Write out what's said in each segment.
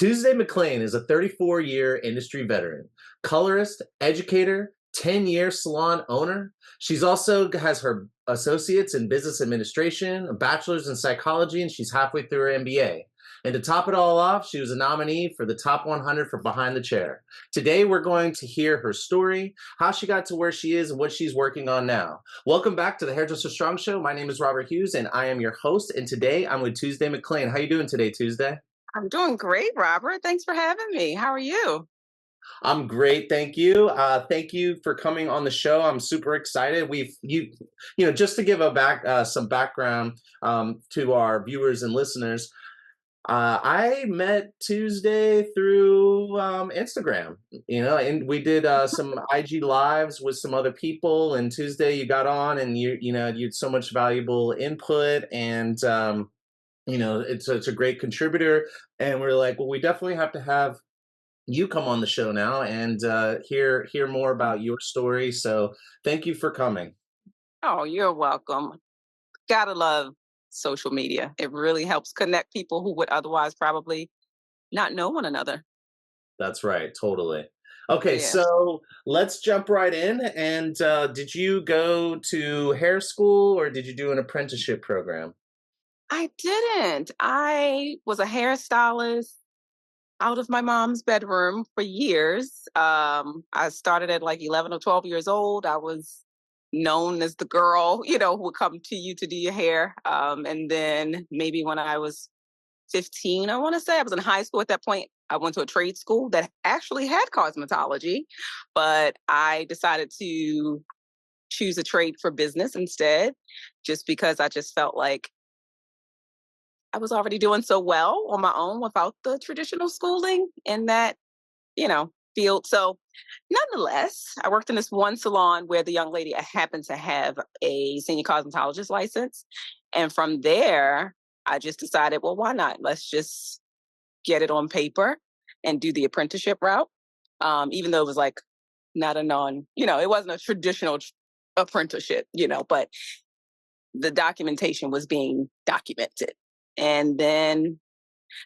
Tuesday McClain is a 34-year industry veteran, colorist, educator, 10-year salon owner. She's also has her associates in business administration, a bachelor's in psychology, and she's halfway through her MBA. And to top it all off, she was a nominee for the top 100 for Behind the Chair. Today, we're going to hear her story, how she got to where she is, and what she's working on now. Welcome back to the Hairdresser Strong Show. My name is Robert Hughes, and I am your host. And today, I'm with Tuesday McClain. How you doing today, Tuesday? I'm doing great, Robert. Thanks for having me. How are you? I'm great, thank you. Thank you for coming on the show. I'm super excited. Just to give some background to our viewers and listeners. I met Tuesday through Instagram, and we did some IG lives with some other people. And Tuesday, you got on, and you had so much valuable input, and it's a great contributor. And we're like, well, we definitely have to have you come on the show now and hear more about your story. So thank you for coming. Oh, you're welcome. Gotta love social media. It really helps connect people who would otherwise probably not know one another. That's right, totally. Okay, Yeah. so let's jump right in. And did you go to hair school or did you do an apprenticeship program? I didn't. I was a hairstylist out of my mom's bedroom for years. I started at like 11 or 12 years old. I was known as the girl, who would come to you to do your hair. And then maybe when I was 15, I want to say I was in high school at that point. I went to a trade school that actually had cosmetology, but I decided to choose a trade for business instead, just because I just felt like I was already doing so well on my own without the traditional schooling in that, field. So nonetheless, I worked in this one salon where the young lady happened to have a senior cosmetologist license. And from there, I just decided, well, why not? Let's just get it on paper and do the apprenticeship route. Even though it was like not it wasn't a traditional apprenticeship, but the documentation was being documented. And then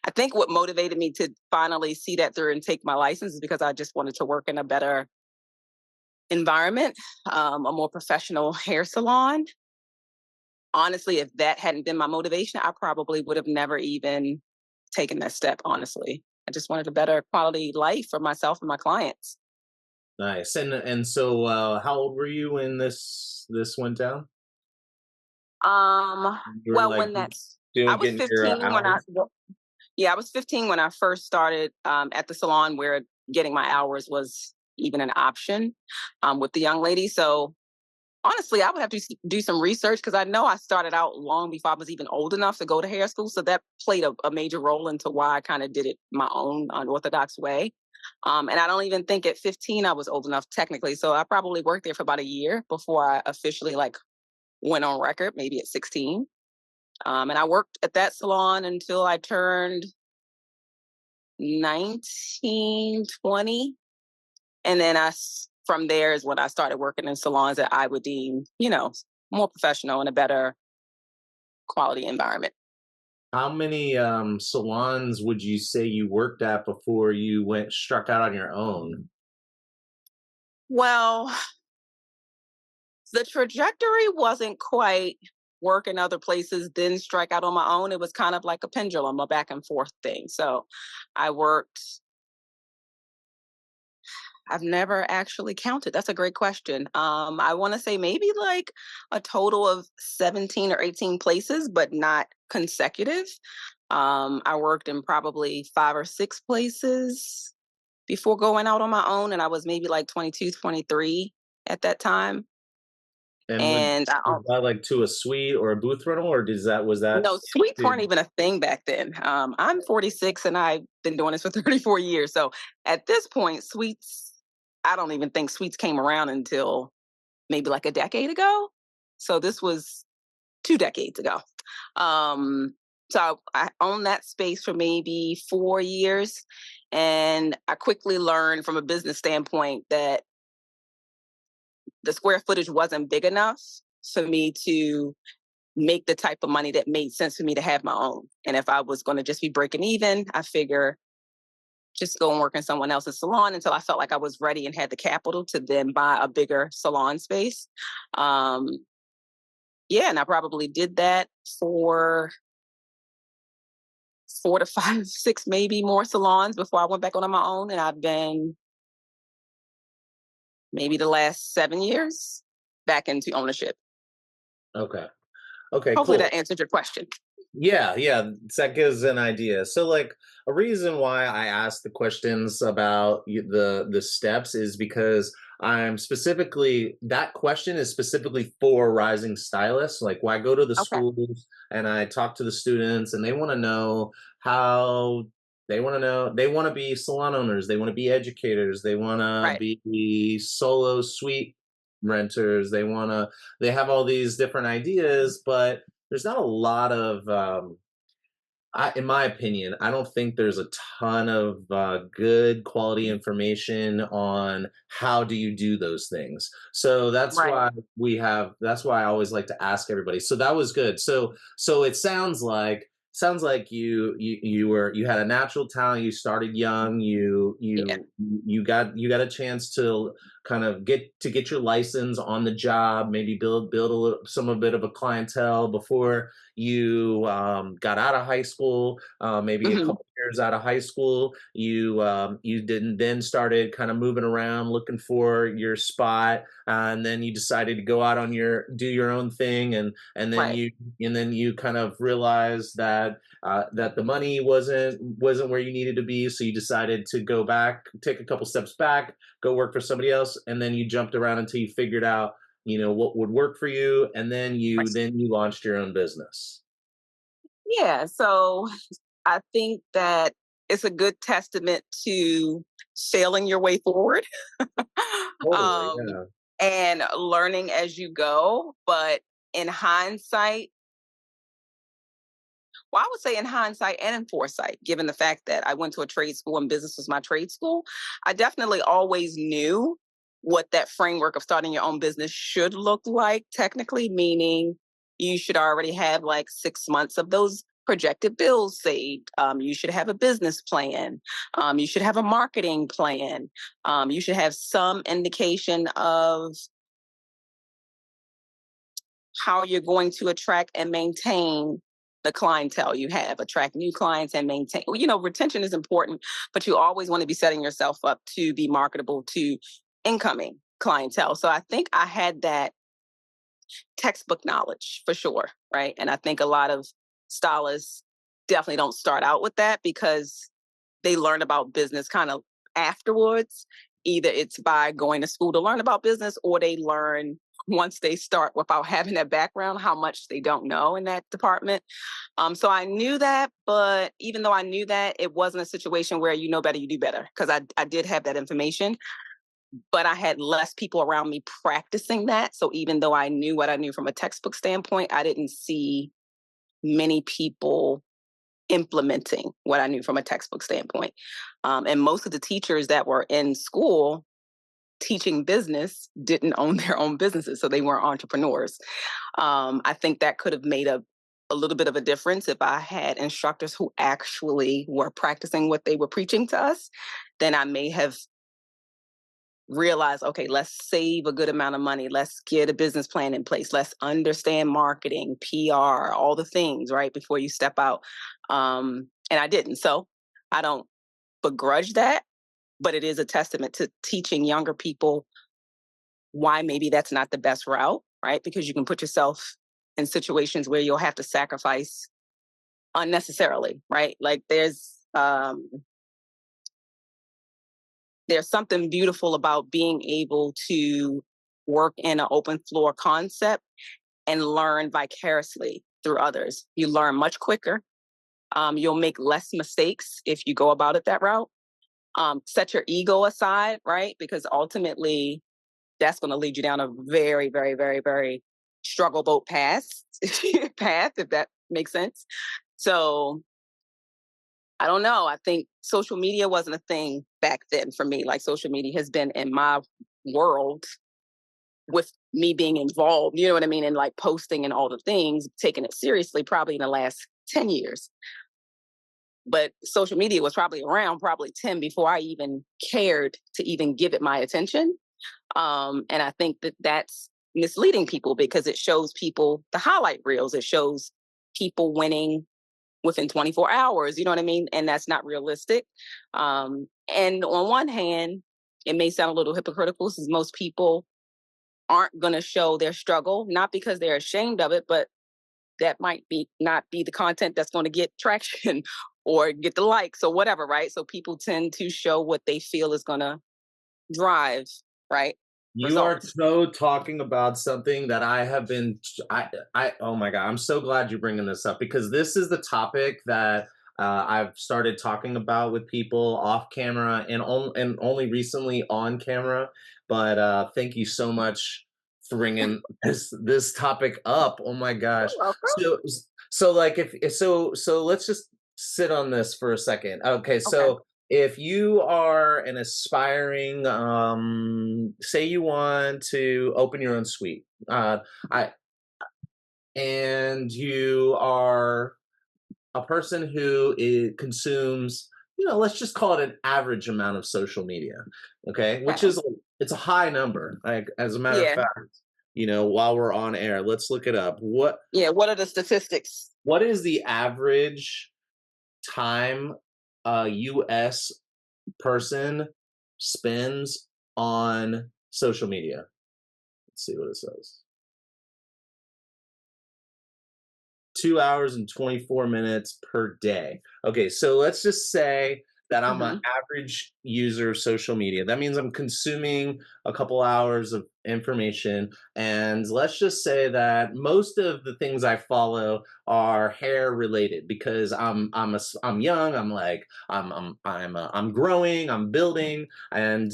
I think what motivated me to finally see that through and take my license is because I just wanted to work in a better environment, a more professional hair salon. Honestly, if that hadn't been my motivation, I probably would have never even taken that step, honestly. I just wanted a better quality life for myself and my clients. Nice. And so how old were you when this went down? You were Well, like when that's I doing was getting your 15 when hours? I was 15 when I first started at the salon where getting my hours was even an option with the young lady. So honestly, I would have to do some research because I know I started out long before I was even old enough to go to hair school. So that played a major role into why I kind of did it my own unorthodox way. And I don't even think at 15 I was old enough technically. So I probably worked there for about a year before I officially went on record, maybe at 16. And I worked at that salon until I turned 19, 20. And then from there is when I started working in salons that I would deem, more professional and a better quality environment. How many salons would you say you worked at before you went struck out on your own? Well, the trajectory wasn't quite work in other places, then strike out on my own. It was kind of like a pendulum, a back and forth thing. So I worked I've never actually counted. That's a great question. I want to say maybe like a total of 17 or 18 places, but not consecutive. I worked in probably 5 or 6 places before going out on my own, and I was maybe like 22, 23 at that time. And And was that like to a suite or a booth rental, or was that no, suites weren't to- even a thing back then. I'm 46 and I've been doing this for 34 years. So at this point, suites, I don't even think suites came around until maybe like a decade ago. So this was 2 decades ago. So I owned that space for maybe 4 years. And I quickly learned from a business standpoint that the square footage wasn't big enough for me to make the type of money that made sense for me to have my own. And if I was going to just be breaking even, I figure just go and work in someone else's salon until I felt like I was ready and had the capital to then buy a bigger salon space. Um, yeah, and I probably did that for 4 to 5, 6, maybe more salons before I went back on my own. And I've been maybe the last 7 years back into ownership. Okay. Okay, Hopefully cool. that answered your question. Yeah, yeah, that gives an idea. So, like, a reason why I asked the questions about the steps is because I'm specifically that question is specifically for rising stylists. Like, why go to the Okay. schools and I talk to the students, and they want to know how they want to be salon owners, they want to be educators, they want to Right. be solo suite renters, they have all these different ideas, but there's not a lot of in my opinion, I don't think there's a ton of good quality information on how do you do those things. So Right. that's why I always like to ask everybody. So that was good. So it sounds like you had a natural talent. You started young. Yeah. You got a chance to kind of get your license on the job. Maybe build a bit of a clientele before you got out of high school, maybe a Hmm. couple years out of high school, you didn't then started kind of moving around looking for your spot, and then you decided to go out on your do your own thing, Right. and then you kind of realized that that the money wasn't where you needed to be, so you decided to go back, take a couple steps back, go work for somebody else, and then you jumped around until you figured out what would work for you, and Right. then you launched your own business. Yeah. So I think that it's a good testament to sailing your way forward. Totally, um, yeah. and learning as you go. But in hindsight, well, I would say in hindsight and in foresight, given the fact that I went to a trade school and business was my trade school, I definitely always knew what that framework of starting your own business should look like, technically, meaning you should already have like 6 months of those projected bills saved. You should have a business plan. You should have a marketing plan. You should have some indication of how you're going to attract and maintain the clientele you have, attract new clients and maintain. Well, retention is important, but you always want to be setting yourself up to be marketable to incoming clientele. So I think I had that textbook knowledge for sure, right? And I think a lot of stylists definitely don't start out with that because they learn about business kind of afterwards. Either it's by going to school to learn about business, or they learn once they start without having that background how much they don't know in that department. So I knew that, but even though I knew that, it wasn't a situation where you know better, you do better, because I did have that information, but I had less people around me practicing that. So even though I knew what I knew from a textbook standpoint, I didn't see many people implementing what I knew from a textbook standpoint. And most of the teachers that were in school teaching business didn't own their own businesses, so they weren't entrepreneurs. I think that could have made a little bit of a difference if I had instructors who actually were practicing what they were preaching to us. Then I may have realized, okay, let's save a good amount of money. Let's get a business plan in place. Let's understand marketing, PR, all the things, right, before you step out. And I didn't. So I don't begrudge that, but it is a testament to teaching younger people why maybe that's not the best route, right? Because you can put yourself in situations where you'll have to sacrifice unnecessarily, right? Like there's something beautiful about being able to work in an open floor concept and learn vicariously through others. You learn much quicker. You'll make less mistakes if you go about it that route. Set your ego aside, right? Because ultimately, that's going to lead you down a very, very, very, very struggle boat path, path, if that makes sense. So I don't know. I think social media wasn't a thing back then for me. Like social media has been in my world with me being involved, you know what I mean? And like posting and all the things, taking it seriously, probably in the last 10 years. but social media was probably around probably 10 before I even cared to even give it my attention. And I think that that's misleading people because it shows people the highlight reels. It shows people winning within 24 hours. You know what I mean? And that's not realistic. And on one hand, it may sound a little hypocritical since most people aren't going to show their struggle, not because they're ashamed of it, but that might be not be the content that's going to get traction or get the likes or whatever, right? So people tend to show what they feel is going to drive, right? You are Results. so talking about something that I have been oh my god, I'm so glad you're bringing this up because this is the topic that I've started talking about with people off camera and only recently on camera. But thank you so much for bringing this topic up. Oh my You're gosh. welcome. So like if let's just sit on this for a second. Okay, Okay. so if you are an aspiring say you want to open your own suite I and you are a person who consumes, let's just call it an average amount of social media, okay, which Okay. is it's a high number, like as a matter of Yeah. fact, while we're on air, let's look it up. Yeah. What are the statistics? What is the average time a US person spends on social media? Let's see what it says. 2 hours and 24 minutes per day. Okay, so let's just say that I'm an Hmm. average user of social media. That means I'm consuming a couple hours of information. And let's just say that most of the things I follow are hair related because I'm young. I'm growing. I'm building, and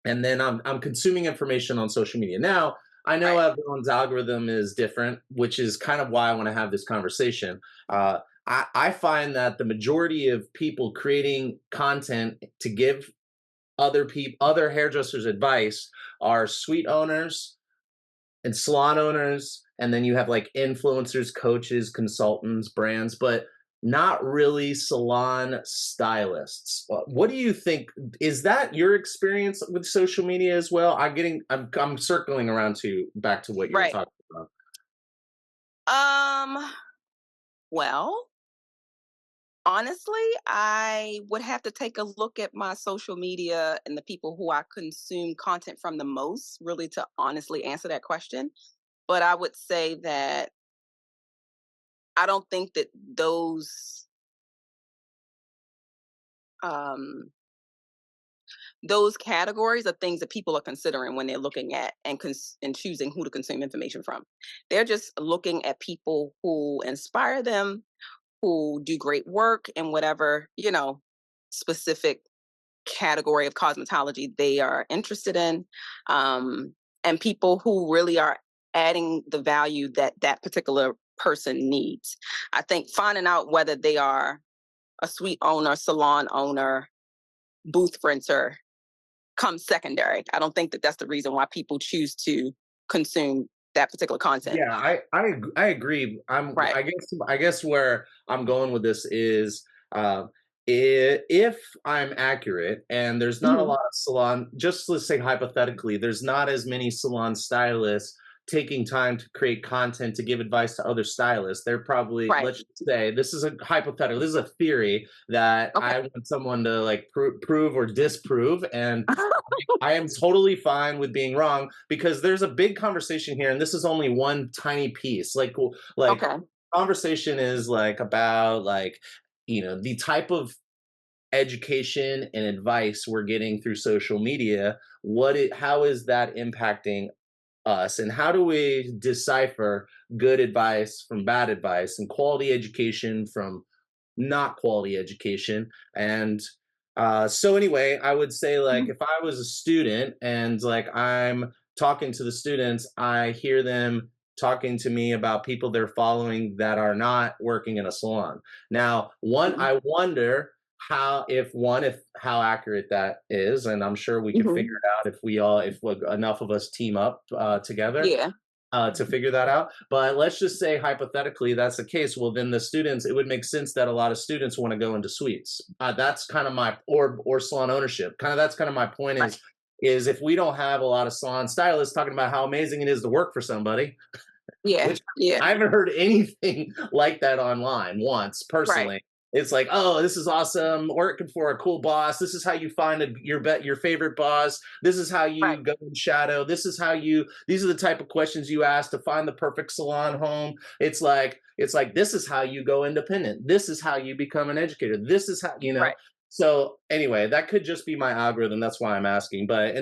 then I'm consuming information on social media. Now, I know Right. everyone's algorithm is different, which is kind of why I want to have this conversation. I find that the majority of people creating content to give other hairdressers advice are suite owners and salon owners, and then you have like influencers, coaches, consultants, brands, but not really salon stylists. What do you think? Is that your experience with social media as well? I'm circling around to back to what you were Right. talking about. Um, well, honestly, I would have to take a look at my social media and the people who I consume content from the most, really, to honestly answer that question. But I would say that I don't think that um, those categories are things that people are considering when they're looking at and choosing who to consume information from. They're just looking at people who inspire them, who do great work in whatever, specific category of cosmetology they are interested in, and people who really are adding the value that that particular person needs. I think finding out whether they are a suite owner, salon owner, booth renter comes secondary. I don't think that that's the reason why people choose to consume that particular content. Yeah, I agree. Right. I guess where I'm going with this is, if I'm accurate, and there's not a Hmm. lot of salon. Just let's say hypothetically, there's not as many salon stylists taking time to create content to give advice to other stylists. They're probably, Right. let's just say, this is a hypothetical. This is a theory that Okay. I want someone to like prove or disprove, and I am totally fine with being wrong because there's a big conversation here, and this is only one tiny piece. Like Okay. conversation is like about like the type of education and advice we're getting through social media. How is that impacting us, and how do we decipher good advice from bad advice and quality education from not quality education? And so anyway, I would say like Mhm. if I was a student and like I'm talking to the students, I hear them talking to me about people they're following that are not working in a salon. Now, one, Mhm. I wonder if how accurate that is, and I'm sure we could figure Mhm. it out if enough of us team up together. Yeah. to figure that out. But let's just say hypothetically that's the case. Well, then the students, it would make sense that a lot of students want to go into suites. That's kind of my or salon ownership. Kind of that's kind of my point Right. is if we don't have a lot of salon stylists talking about how amazing it is to work for somebody, Yeah. which Yeah. I haven't heard anything like that online once Right. personally. It's like, oh, this is awesome. Working for a cool boss. This is how you find your favorite boss. This is how Right. you go in shadow. This is how you. These are the type of questions you ask to find the perfect salon home. It's like this is how you go independent. This is how you become an educator. This is how you know. Right. So anyway, that could just be my algorithm. That's why I'm asking. But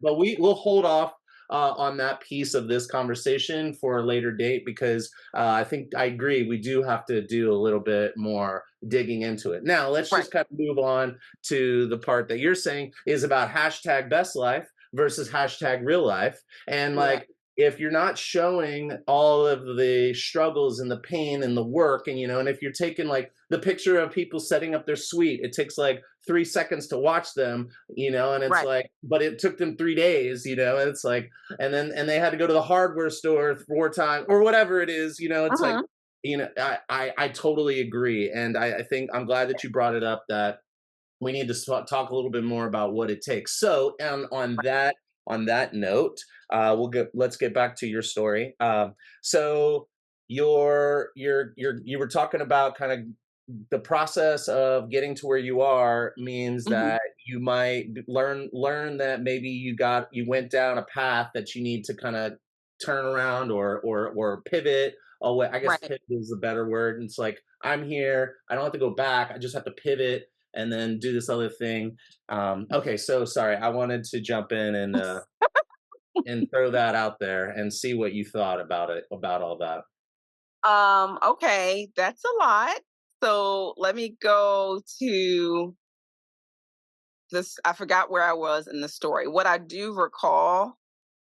we'll hold off on that piece of this conversation for a later date because I think I agree. We do have to do a little bit more digging into it. Now, let's Right. just kind of move on to the part that you're saying is about hashtag best life versus hashtag real life. And Yeah. like, if you're not showing all of the struggles and the pain and the work, and if you're taking like the picture of people setting up their suite, it takes like 3 seconds to watch them, and it's Right. like, but it took them 3 days, and it's like, and they had to go to the hardware store 4 times or whatever it is, it's like, Uh-huh. I totally agree. And I think I'm glad that you brought it up that we need to talk a little bit more about what it takes. So, and on that note, let's get back to your story. So you were talking about kind of the process of getting to where you are means Hmm. that you might learn that maybe you went down a path that you need to kind of turn around or pivot. Oh, wait, I guess Right. pivot is a better word. And it's like, I'm here. I don't have to go back. I just have to pivot and then do this other thing. Okay, so sorry, I wanted to jump in and throw that out there and see what you thought about all that. Okay, that's a lot. So let me go to this. I forgot where I was in the story. What I do recall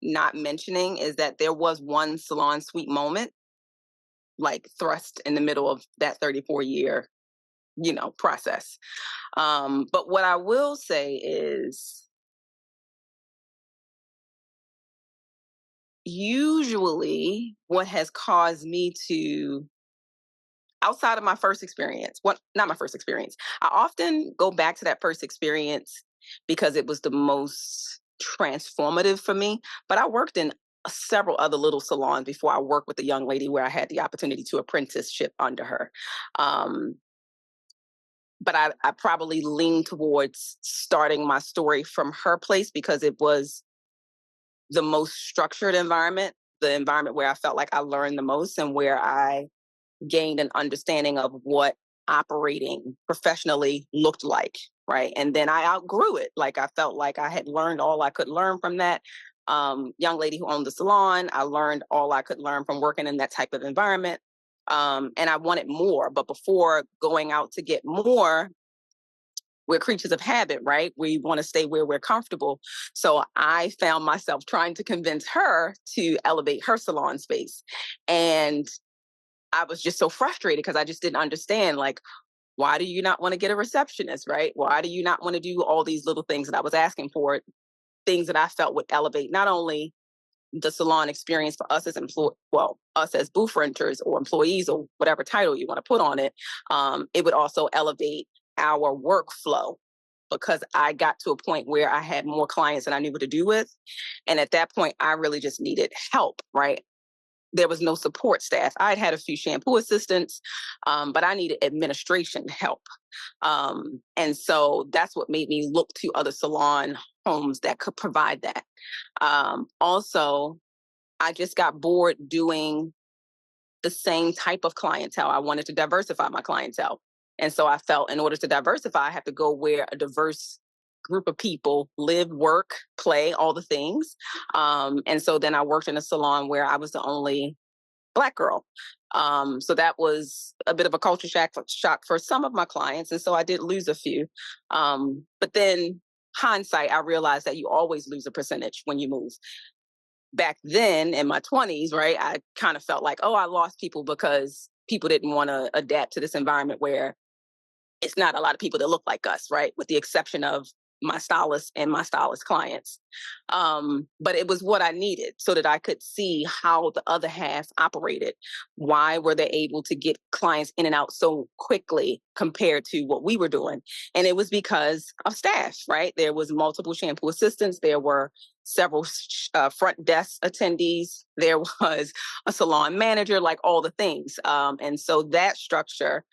not mentioning is that there was one salon suite moment, like thrust in the middle of that 34-year, process. But what I will say is usually what has caused me to outside of my first experience, what not my first experience, I often go back to that first experience because it was the most transformative for me. But I worked in several other little salons before I worked with a young lady where I had the opportunity to apprenticeship under her. Um, but I probably lean towards starting my story from her place because it was the most structured environment, the environment where I felt like I learned the most and where I gained an understanding of what operating professionally looked like, right? And then I outgrew it. Like I felt like I had learned all I could learn from that young lady who owned the salon. I learned all I could learn from working in that type of environment. And I wanted more. But before going out to get more, we're creatures of habit, right? We want to stay where we're comfortable. So I found myself trying to convince her to elevate her salon space. And I was just so frustrated because I just didn't understand, like, why do you not want to get a receptionist, right? Why do you not want to do all these little things that I was asking for, things that I felt would elevate not only the salon experience for us as us as booth renters or employees or whatever title you want to put on it, it would also elevate our workflow because I got to a point where I had more clients than I knew what to do with. And at that point, I really just needed help, right? There was no support staff. I'd had a few shampoo assistants, but I needed administration help. And so that's what made me look to other salon homes that could provide that. Also, I just got bored doing the same type of clientele. I wanted to diversify my clientele. And so I felt in order to diversify, I have to go where a diverse group of people live, work, play, all the things. And so then I worked in a salon where I was the only Black girl. So that was a bit of a culture shock for some of my clients. And so I did lose a few. But then hindsight, I realized that you always lose a percentage when you move. Back then in my 20s, right, I kind of felt like, oh, I lost people because people didn't want to adapt to this environment where it's not a lot of people that look like us, right? With the exception of my stylist and my stylist clients. But it was what I needed so that I could see how the other half operated. Why were they able to get clients in and out so quickly compared to what we were doing? And it was because of staff, right? There was multiple shampoo assistants. There were several front desk attendees. There was a salon manager, like all the things. And so that structure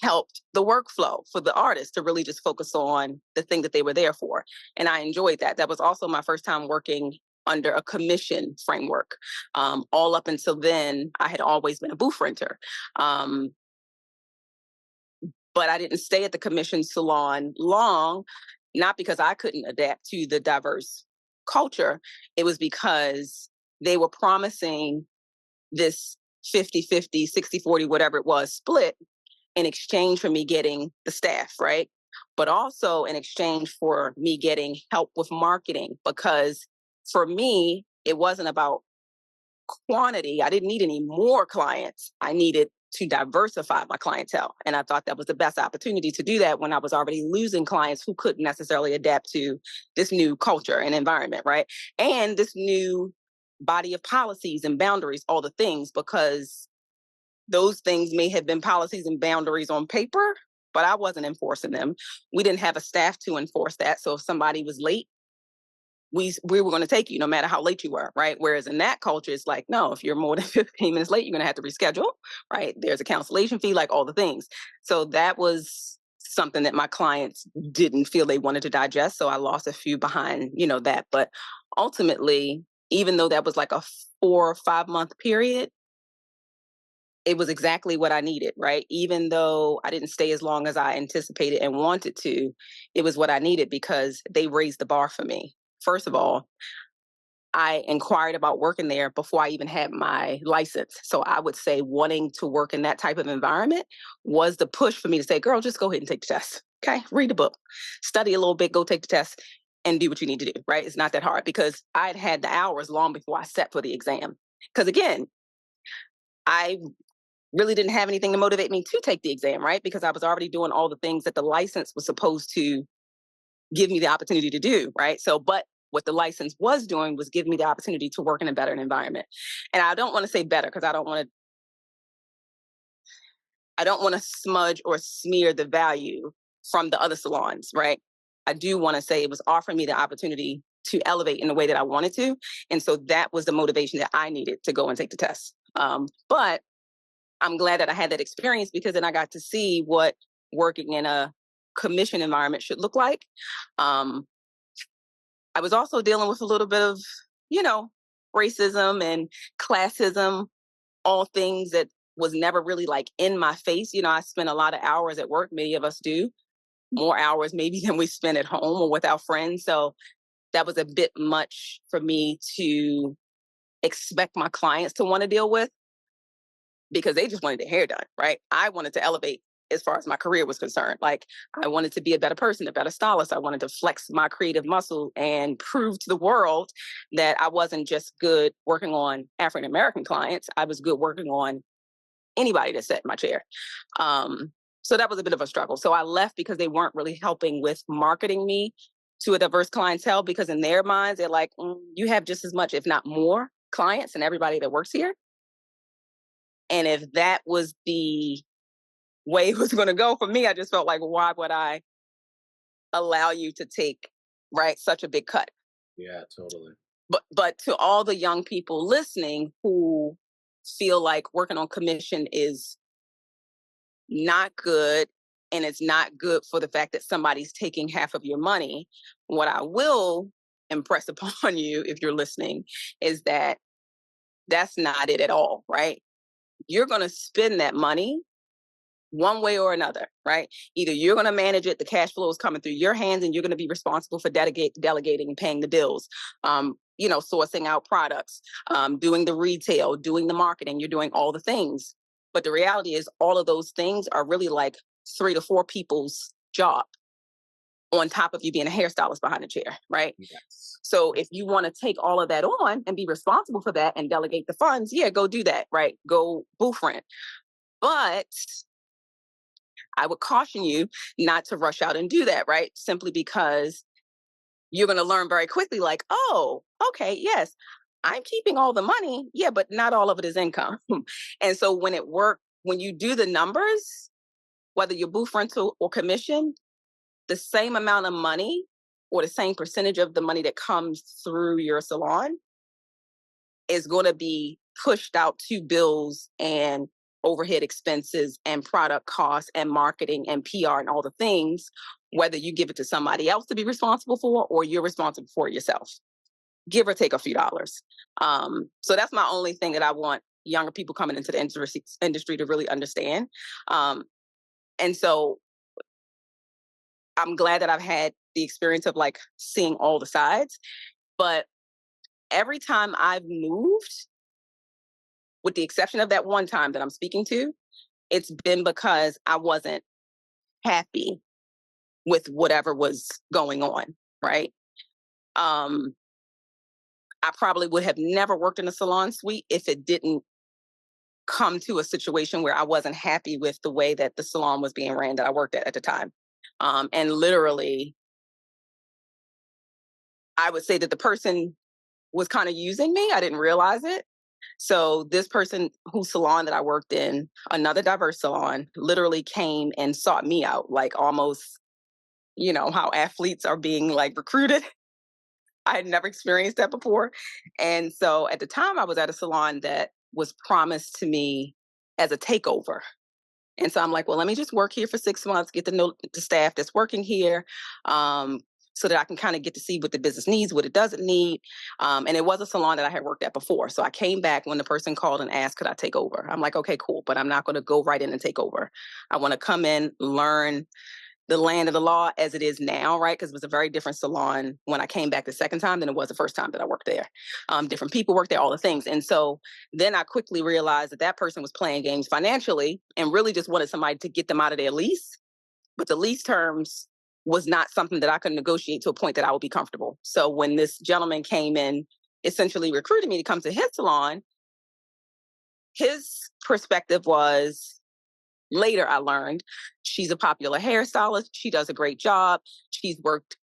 helped the workflow for the artist to really just focus on the thing that they were there for. And I enjoyed that. That was also my first time working under a commission framework. All up until then, I had always been a booth renter. But I didn't stay at the commission salon long, not because I couldn't adapt to the diverse culture. It was because they were promising this 50-50, 60-40, whatever it was, split in exchange for me getting the staff, right? But also in exchange for me getting help with marketing, because for me, it wasn't about quantity. I didn't need any more clients. I needed to diversify my clientele. And I thought that was the best opportunity to do that when I was already losing clients who couldn't necessarily adapt to this new culture and environment, right? And this new body of policies and boundaries, all the things, because those things may have been policies and boundaries on paper, but I wasn't enforcing them. We didn't have a staff to enforce that. So if somebody was late, we were going to take you no matter how late you were, right? Whereas in that culture, it's like, no, if you're more than 15 minutes late, you're going to have to reschedule, right? There's a cancellation fee, like all the things. So that was something that my clients didn't feel they wanted to digest. So I lost a few behind, that. But ultimately, even though that was like a 4 or 5 month period, it was exactly what I needed, right? Even though I didn't stay as long as I anticipated and wanted to, it was what I needed because they raised the bar for me. First of all, I inquired about working there before I even had my license. So I would say wanting to work in that type of environment was the push for me to say, girl, just go ahead and take the test. Okay, read the book, study a little bit, go take the test and do what you need to do, right? It's not that hard because I'd had the hours long before I sat for the exam. Because again, I really didn't have anything to motivate me to take the exam, right? Because I was already doing all the things that the license was supposed to give me the opportunity to do, right? So, but what the license was doing was give me the opportunity to work in a better environment. And I don't want to say better because I don't want to smudge or smear the value from the other salons, right? I do want to say it was offering me the opportunity to elevate in the way that I wanted to. And so that was the motivation that I needed to go and take the test. But I'm glad that I had that experience because then I got to see what working in a commission environment should look like. I was also dealing with a little bit of, racism and classism, all things that was never really like in my face. I spent a lot of hours at work. Many of us do more hours maybe than we spend at home or with our friends. So that was a bit much for me to expect my clients to want to deal with, because they just wanted their hair done, right? I wanted to elevate as far as my career was concerned. Like I wanted to be a better person, a better stylist. I wanted to flex my creative muscle and prove to the world that I wasn't just good working on African-American clients. I was good working on anybody that sat in my chair. So that was a bit of a struggle. So I left because they weren't really helping with marketing me to a diverse clientele, because in their minds, they're like, you have just as much, if not more, clients and everybody that works here. And if that was the way it was going to go for me, I just felt like, why would I allow you to take, right, such a big cut? Yeah, totally. But to all the young people listening who feel like working on commission is not good, and it's not good for the fact that somebody's taking half of your money, what I will impress upon you, if you're listening, is that that's not it at all, right? You're going to spend that money one way or another, right? Either you're going to manage it, the cash flow is coming through your hands, and you're going to be responsible for delegating and paying the bills, sourcing out products, doing the retail, doing the marketing, you're doing all the things. But the reality is all of those things are really like 3 to 4 people's job on top of you being a hairstylist behind the chair, right? Yes. So if you want to take all of that on and be responsible for that and delegate the funds, yeah, go do that, right? Go booth rent. But I would caution you not to rush out and do that, right? Simply because you're going to learn very quickly, like, oh, okay, yes, I'm keeping all the money. Yeah, but not all of it is income. And so when you do the numbers, whether you're booth rental or commission, the same amount of money or the same percentage of the money that comes through your salon is going to be pushed out to bills and overhead expenses and product costs and marketing and PR and all the things, whether you give it to somebody else to be responsible for or you're responsible for it yourself, give or take a few dollars. So that's my only thing that I want younger people coming into the industry to really understand. And so I'm glad that I've had the experience of like seeing all the sides, but every time I've moved, with the exception of that one time that I'm speaking to, it's been because I wasn't happy with whatever was going on, right? Um, I probably would have never worked in a salon suite if it didn't come to a situation where I wasn't happy with the way that the salon was being ran that I worked at the time. And literally, I would say that the person was kind of using me. I didn't realize it. So this person whose salon that I worked in, another diverse salon, literally came and sought me out, like almost, how athletes are being like recruited. I had never experienced that before. And so at the time I was at a salon that was promised to me as a takeover. And so I'm like, well, let me just work here for 6 months, get to know the staff that's working here, so that I can kind of get to see what the business needs, what it doesn't need. And it was a salon that I had worked at before. So I came back when the person called and asked, could I take over? I'm like, okay, cool. But I'm not going to go right in and take over. I want to come in, learn the land of the law as it is now, right? Because it was a very different salon when I came back the second time than it was the first time that I worked there. Different people worked there, all the things. And so then I quickly realized that that person was playing games financially and really just wanted somebody to get them out of their lease. But the lease terms was not something that I could negotiate to a point that I would be comfortable. So when this gentleman came in, essentially recruited me to come to his salon, his perspective was, later I learned, she's a popular hairstylist. She does a great job. She's worked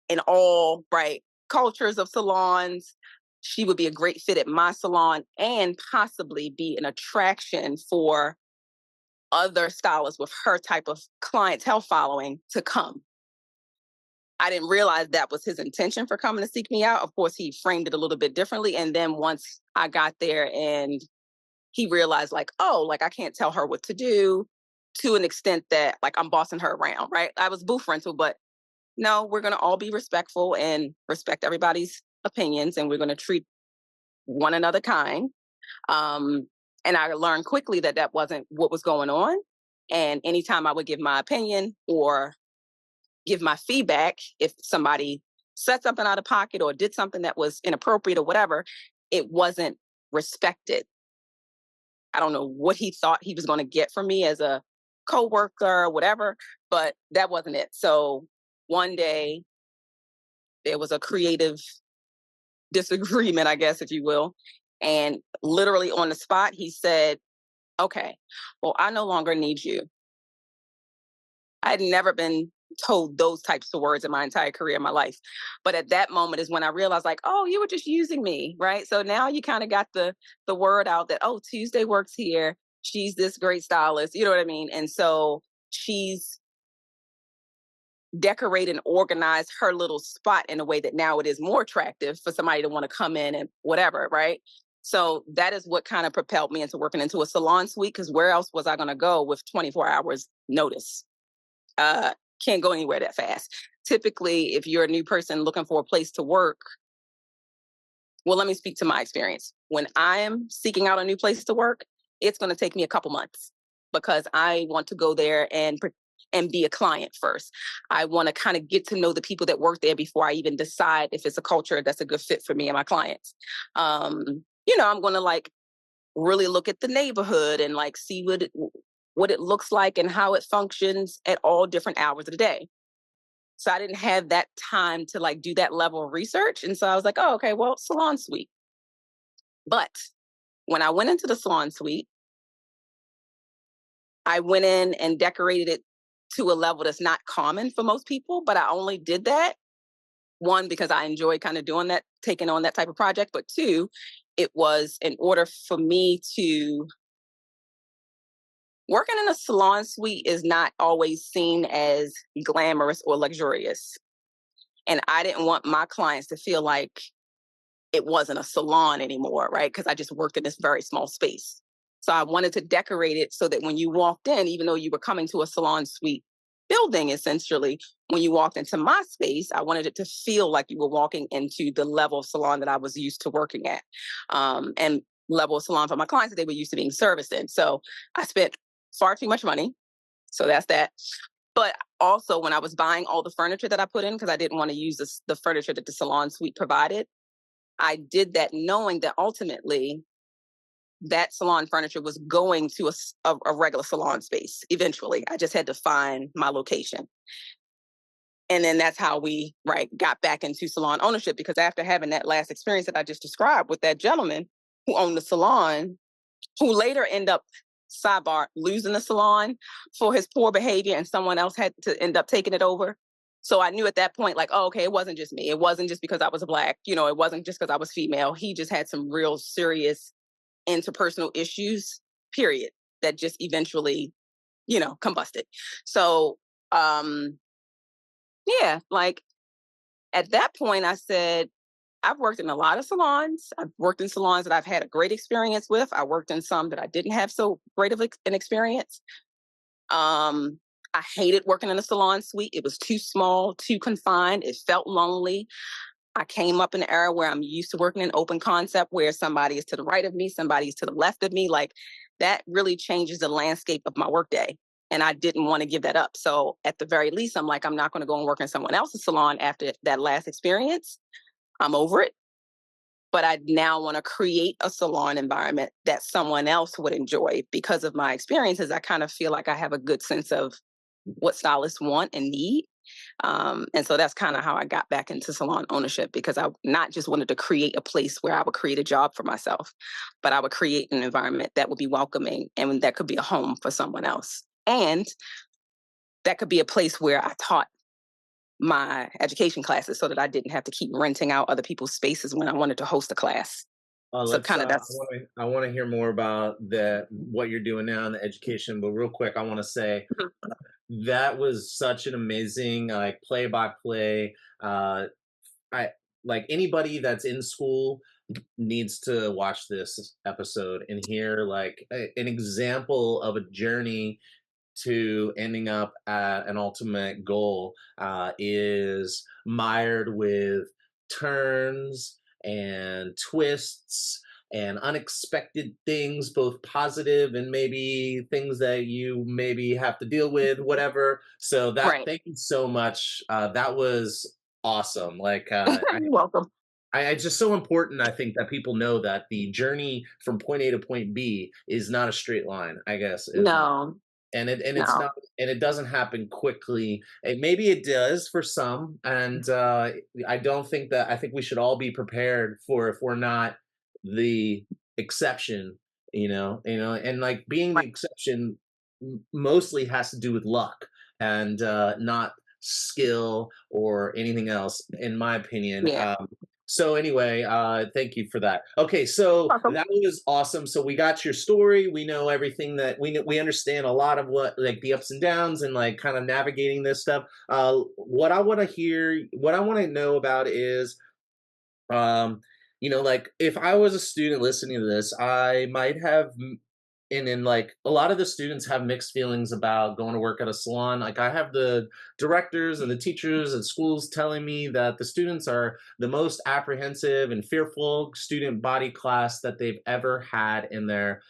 in all right cultures of salons. She would be a great fit at my salon and possibly be an attraction for other stylists with her type of clientele following to come. I didn't realize that was his intention for coming to seek me out. Of course, he framed it a little bit differently. And then once I got there and he realized like, oh, like I can't tell her what to do, to an extent that like I'm bossing her around, right? I was booth rental, but no, we're going to all be respectful and respect everybody's opinions, and we're going to treat one another kind. Um, and I learned quickly that that wasn't what was going on. And anytime I would give my opinion or give my feedback, if somebody said something out of pocket or did something that was inappropriate or whatever, it wasn't respected. I don't know what he thought he was going to get from me as a coworker or whatever, but that wasn't it. So one day there was a creative disagreement, I guess, if you will. And literally on the spot, he said, okay, well, I no longer need you. I had never been told those types of words in my entire career in my life. But at that moment is when I realized like, oh, you were just using me, right? So now you kind of got the word out that, oh, Tuesday works here. She's this great stylist. You know what I mean? And so she's decorated and organized her little spot in a way that now it is more attractive for somebody to want to come in and whatever, right? So that is what kind of propelled me into working into a salon suite, because where else was I going to go with 24 hours notice? uh, can't go anywhere that fast. Typically, if you're a new person looking for a place to work, well, let me speak to my experience. When I am seeking out a new place to work, it's going to take me a couple months because I want to go there and be a client first. I want to kind of get to know the people that work there before I even decide if it's a culture that's a good fit for me and my clients. I'm going to like really look at the neighborhood and like see what it looks like and how it functions at all different hours of the day. So I didn't have that time to like do that level of research. And so I was like, oh, okay, well, salon suite. But when I went into the salon suite, I went in and decorated it to a level that's not common for most people, but I only did that, one, because I enjoy kind of doing that, taking on that type of project, but two, it was in order for me to working in a salon suite is not always seen as glamorous or luxurious. And I didn't want my clients to feel like it wasn't a salon anymore, right? Because I just worked in this very small space. So I wanted to decorate it so that when you walked in, even though you were coming to a salon suite building, essentially, when you walked into my space, I wanted it to feel like you were walking into the level of salon that I was used to working at, and level of salon for my clients that they were used to being serviced in. So I spent far too much money. So that's that. But also, when I was buying all the furniture that I put in, because I didn't want to use the furniture that the salon suite provided, I did that knowing that ultimately that salon furniture was going to a regular salon space eventually. I just had to find my location. And then that's how we, right, got back into salon ownership, because after having that last experience that I just described with that gentleman who owned the salon, who later end up, sidebar, losing the salon for his poor behavior, and someone else had to end up taking it over. So I knew at that point, like, oh, okay, it wasn't just me. It wasn't just because I was Black. It wasn't just because I was female. He just had some real serious interpersonal issues, period, that just eventually, combusted. So, yeah, like at that point, I said, I've worked in a lot of salons. I've worked in salons that I've had a great experience with. I worked in some that I didn't have so great of an experience. I hated working in a salon suite. It was too small, too confined. It felt lonely. I came up in an era where I'm used to working in open concept, where somebody is to the right of me, somebody is to the left of me. Like, that really changes the landscape of my workday. And I didn't want to give that up. So at the very least, I'm like, I'm not going to go and work in someone else's salon after that last experience. I'm over it. But I now want to create a salon environment that someone else would enjoy. Because of my experiences, I kind of feel like I have a good sense of what stylists want and need. And so that's kind of how I got back into salon ownership, because I not just wanted to create a place where I would create a job for myself, but I would create an environment that would be welcoming and that could be a home for someone else. And that could be a place where I taught my education classes, so that I didn't have to keep renting out other people's spaces when I wanted to host a class. So Let's. kind of I that's. want to. I want to hear more about the what you're doing now in the education. But real quick, I want to say that was such an amazing like play by play. I like anybody that's in school needs to watch this episode and hear like an example of a journey to ending up at an ultimate goal is mired with turns and twists and unexpected things, both positive and maybe things that you maybe have to deal with, whatever. So that, Right. thank you so much. That was awesome. Like, You're welcome. it's just so important, I think, that people know that the journey from point A to point B is not a straight line, I guess, is No, it's no. not, and it doesn't happen quickly. And maybe it does for some, and I think we should all be prepared for if we're not the exception, and like being the Right. exception mostly has to do with luck and not skill or anything else, in my opinion. Yeah. So anyway, thank you for that. Okay, so Welcome. that was awesome. So we got your story. We know everything that we understand a lot of what like the ups and downs and like kind of navigating this stuff. What I want to hear, what I want to know about is like if I was a student listening to this, I might have and then like a lot of the students have mixed feelings about going to work at a salon. Like I have the directors and the teachers at schools telling me that the students are the most apprehensive and fearful student body class that they've ever had in their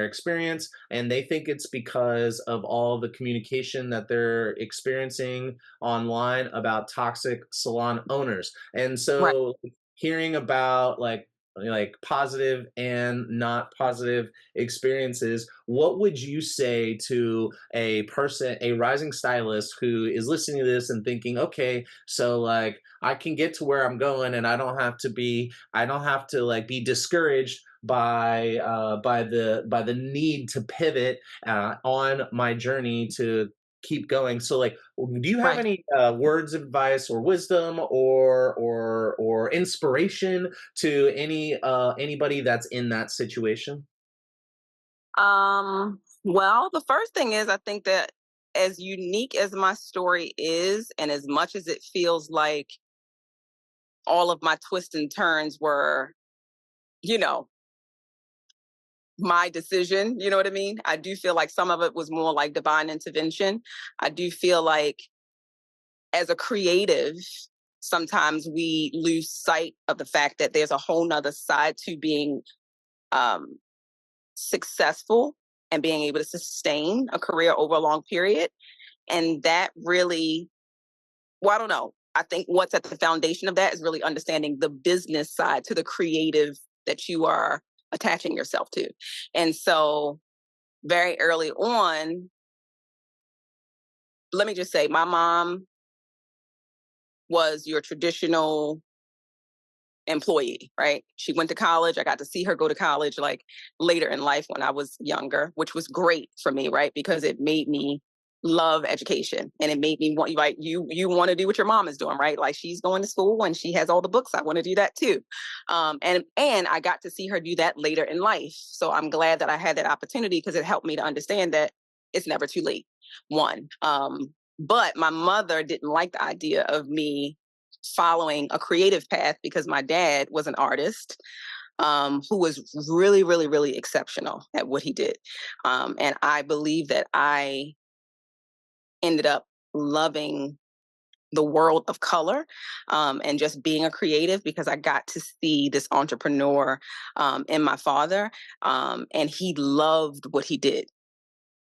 experience, and they think it's because of all the communication that they're experiencing online about toxic salon owners. And Right. so hearing about like positive and not positive experiences, what would you say to a rising stylist who is listening to this and thinking, okay, so like I can get to where I'm going and I don't have to like be discouraged by the need to pivot on my journey to keep going. So, like, do you have Right. any words of advice or wisdom or inspiration to anybody that's in that situation? Well, the first thing is I think that as unique as my story is, and as much as it feels like all of my twists and turns were, you know, my decision, you know what I mean? I do feel like some of it was more like divine intervention. I do feel like as a creative, sometimes we lose sight of the fact that there's a whole nother side to being um, successful and being able to sustain a career over a long period. And that really, well, I don't know. I think what's at the foundation of that is really understanding the business side to the creative that you are attaching yourself to. And so, very early on, let me just say, my mom was your traditional employee, right? She went to college. I got to see her go to college like later in life when I was younger, which was great for me, right? Because it made me love education and it made me want like you want to do what your mom is doing, right? Like she's going to school and she has all the books. I want to do that too. And I got to see her do that later in life. So I'm glad that I had that opportunity because it helped me to understand that it's never too late. One. But my mother didn't like the idea of me following a creative path because my dad was an artist who was really, really, really exceptional at what he did. And I believe that I ended up loving the world of color and just being a creative because I got to see this entrepreneur in my father, and he loved what he did.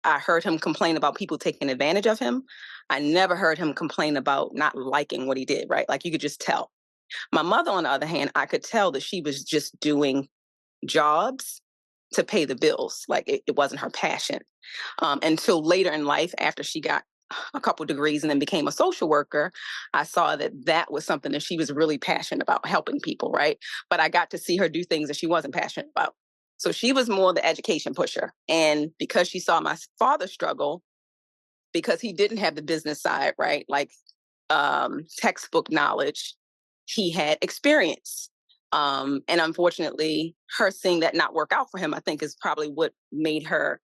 I heard him complain about people taking advantage of him. I never heard him complain about not liking what he did, right? Like you could just tell. My mother, on the other hand, I could tell that she was just doing jobs to pay the bills. Like it wasn't her passion. Until later in life, after she got a couple degrees and then became a social worker, I saw that that was something that she was really passionate about, helping people, right? But I got to see her do things that she wasn't passionate about. So she was more the education pusher. And because she saw my father struggle, because he didn't have the business side, right? Like textbook knowledge, he had experience. And unfortunately, her seeing that not work out for him, I think is probably what made her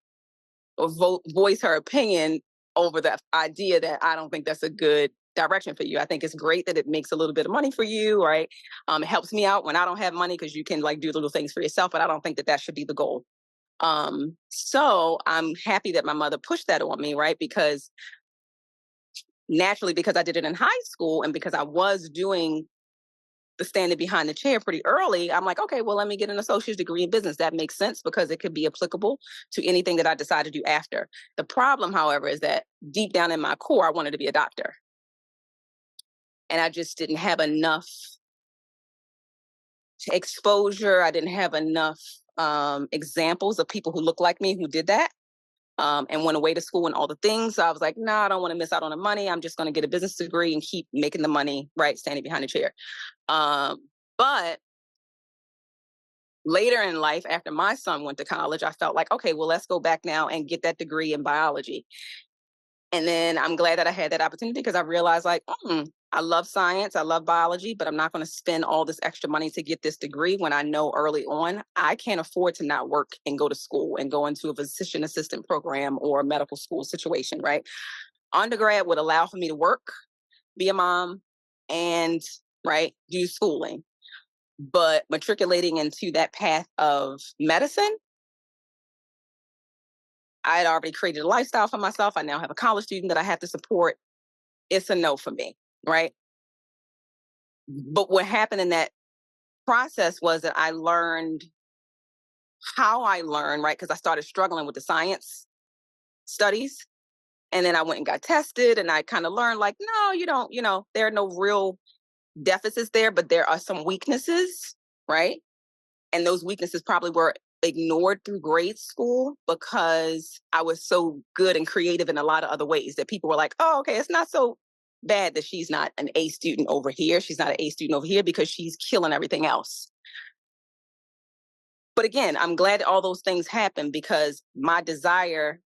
voice her opinion over the idea that I don't think that's a good direction for you. I think it's great that it makes a little bit of money for you, right? It helps me out when I don't have money because you can like do little things for yourself, but I don't think that that should be the goal. So I'm happy that my mother pushed that on me, right? Because naturally, because I did it in high school and because I was doing the standing behind the chair pretty early, I'm like, okay, well, let me get an associate's degree in business. That makes sense because it could be applicable to anything that I decide to do after. The problem, however, is that deep down in my core, I wanted to be a doctor. And I just didn't have enough exposure. I didn't have enough examples of people who look like me who did that. And went away to school and all the things. So I was like, no, I don't want to miss out on the money. I'm just going to get a business degree and keep making the money, right? Standing behind the chair. But later in life, after my son went to college, I felt like, okay, well, let's go back now and get that degree in biology. And then I'm glad that I had that opportunity because I realized, like, I love science, I love biology, but I'm not going to spend all this extra money to get this degree when I know early on I can't afford to not work and go to school and go into a physician assistant program or a medical school situation, right? Undergrad would allow for me to work, be a mom, and right, do schooling. But matriculating into that path of medicine, I had already created a lifestyle for myself. I now have a college student that I have to support. It's a no for me, right? But what happened in that process was that I learned how I learned, right? Because I started struggling with the science studies. And then I went and got tested and I kind of learned, like, no, you don't, there are no real deficits there, but there are some weaknesses, right? And those weaknesses probably were ignored through grade school because I was so good and creative in a lot of other ways that people were like, oh, okay, it's not so bad that she's not an A student over here. She's not an A student over here because she's killing everything else. But again, I'm glad all those things happened because my desire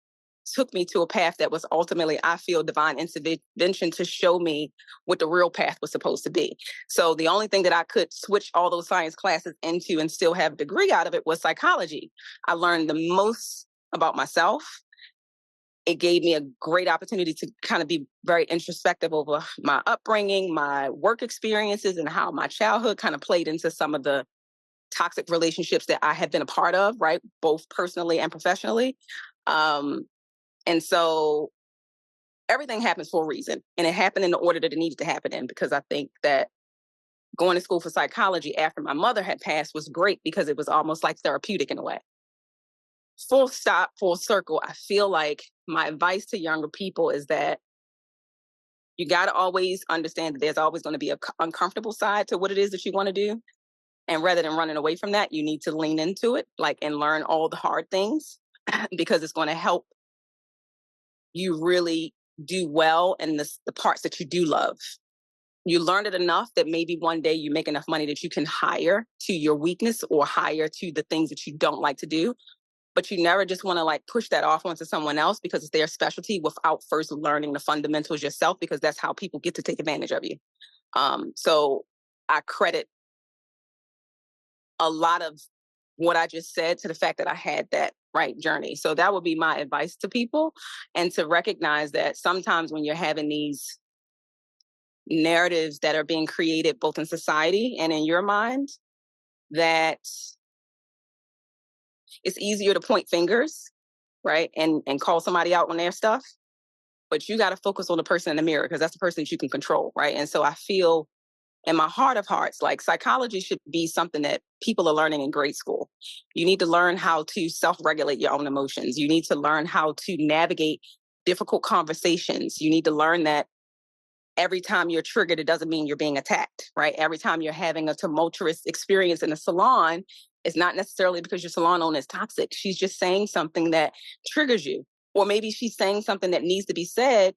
took me to a path that was ultimately, I feel, divine intervention to show me what the real path was supposed to be. So the only thing that I could switch all those science classes into and still have a degree out of it was psychology. I learned the most about myself. It gave me a great opportunity to kind of be very introspective over my upbringing, my work experiences, and how my childhood kind of played into some of the toxic relationships that I had been a part of, right? Both personally and professionally. Um, and so everything happens for a reason. And it happened in the order that it needed to happen in, because I think that going to school for psychology after my mother had passed was great because it was almost like therapeutic in a way. Full stop, full circle. I feel like my advice to younger people is that you got to always understand that there's always going to be a uncomfortable side to what it is that you want to do. And rather than running away from that, you need to lean into it, like, and learn all the hard things because it's going to help you really do well in the parts that you do love. You learn it enough that maybe one day you make enough money that you can hire to your weakness or hire to the things that you don't like to do. But you never just want to like push that off onto someone else because it's their specialty without first learning the fundamentals yourself, because that's how people get to take advantage of you. So I credit a lot of what I just said to the fact that I had that right journey. So that would be my advice to people, and to recognize that sometimes when you're having these narratives that are being created both in society and in your mind, that it's easier to point fingers, right? And call somebody out on their stuff. But you got to focus on the person in the mirror because that's the person that you can control, right? And so I feel in my heart of hearts, like, psychology should be something that people are learning in grade school. You need to learn how to self-regulate your own emotions. You need to learn how to navigate difficult conversations. You need to learn that every time you're triggered, it doesn't mean you're being attacked, right? Every time you're having a tumultuous experience in a salon, it's not necessarily because your salon owner is toxic. She's just saying something that triggers you. Or maybe she's saying something that needs to be said,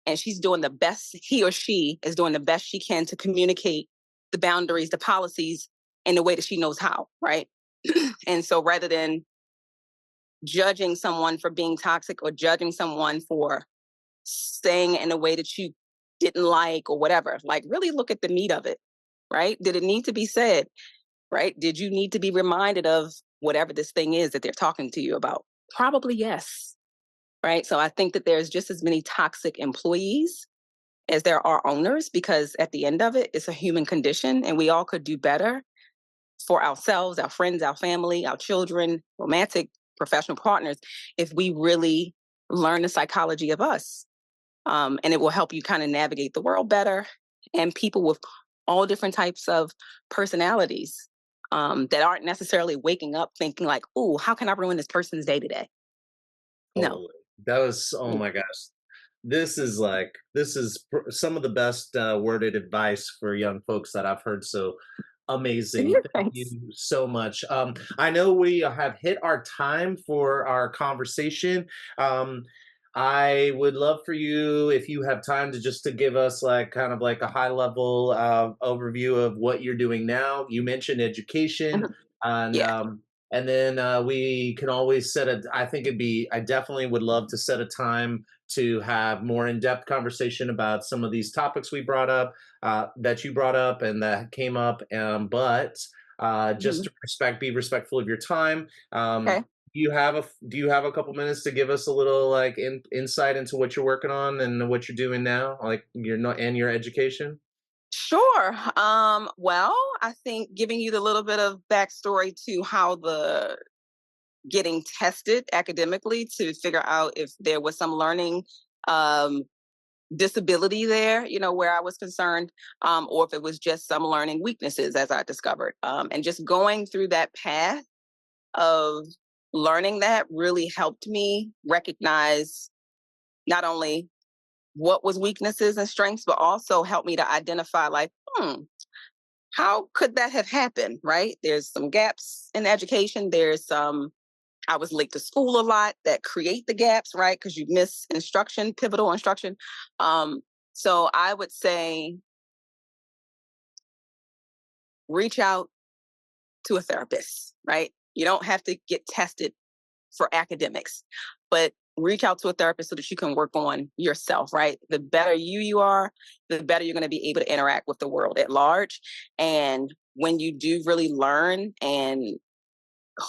and she's doing the best, he or she is doing the best she can to communicate the boundaries, the policies in the way that she knows how, right? And so rather than judging someone for being toxic or judging someone for saying in a way that you didn't like or whatever, like, really look at the meat of it, right? Did it need to be said, right? Did you need to be reminded of whatever this thing is that they're talking to you about? Probably yes, right? So I think that there's just as many toxic employees as there are owners, because at the end of it, it's a human condition and we all could do better for ourselves, our friends, our family, our children, romantic, professional partners, if we really learn the psychology of us. And it will help you kind of navigate the world better, and people with all different types of personalities that aren't necessarily waking up thinking like, "Oh, how can I ruin this person's day today?" No. Totally. That was, oh Mm. my gosh. This is some of the best worded advice for young folks that I've heard. So amazing. Thank Thanks. you so much. I know we have hit our time for our conversation. Um, I would love for you, if you have time, to just to give us like kind of like a high level overview of what you're doing now. You mentioned education, Mhm. and Yeah. then we can always set a, I think it'd be, I definitely would love to set a time to have more in-depth conversation about some of these topics we brought up, that you brought up and that came up. But just Mhm. to be respectful of your time. Okay. Do you have a couple minutes to give us a little like insight into what you're working on and what you're doing now, like your and your education? Sure. Well, I think giving you the little bit of backstory to how the getting tested academically to figure out if there was some learning um, disability there, where I was concerned, or if it was just some learning weaknesses as I discovered. And just going through that path of learning that really helped me recognize not only what was weaknesses and strengths, but also helped me to identify like, how could that have happened? Right? There's some gaps in education. There's some I was late to school a lot that create the gaps, right? Because you miss instruction, pivotal instruction. So I would say reach out to a therapist, right? You don't have to get tested for academics, but reach out to a therapist so that you can work on yourself, right? The better you are, the better you're going to be able to interact with the world at large. And when you do really learn and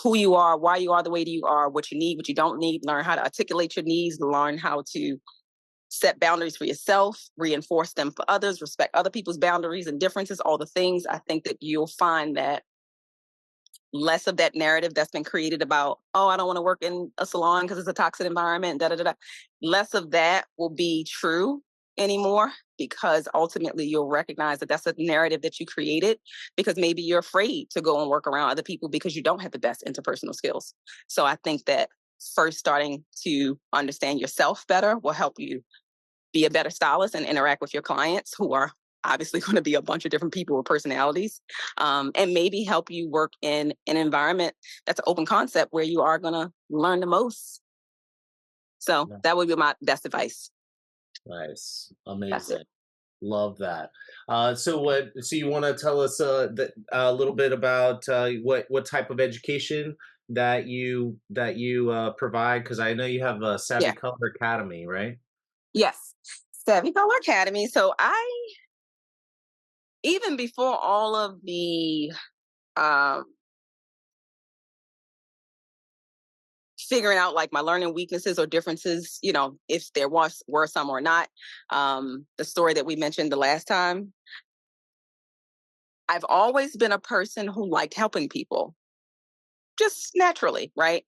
who you are, why you are the way that you are, what you need, what you don't need, learn how to articulate your needs, learn how to set boundaries for yourself, reinforce them for others, respect other people's boundaries and differences, all the things, I think that you'll find that less of that narrative that's been created about, oh, I don't want to work in a salon because it's a toxic environment, da da da da. Less of that will be true anymore, because ultimately you'll recognize that that's a narrative that you created because maybe you're afraid to go and work around other people because you don't have the best interpersonal skills. So I think that first starting to understand yourself better will help you be a better stylist and interact with your clients, who are obviously going to be a bunch of different people with personalities, and maybe help you work in an environment that's an open concept where you are going to learn the most. So Yeah. that would be my best advice. Nice. That's it. Amazing. Love that. So you want to tell us a little bit about what type of education that you provide? Because I know you have a Yeah. Savvy Color Academy, right? Yes. Savvy Color Academy. So even before all of the um, figuring out like my learning weaknesses or differences, if there were some or not, the story that we mentioned the last time, I've always been a person who liked helping people just naturally, right?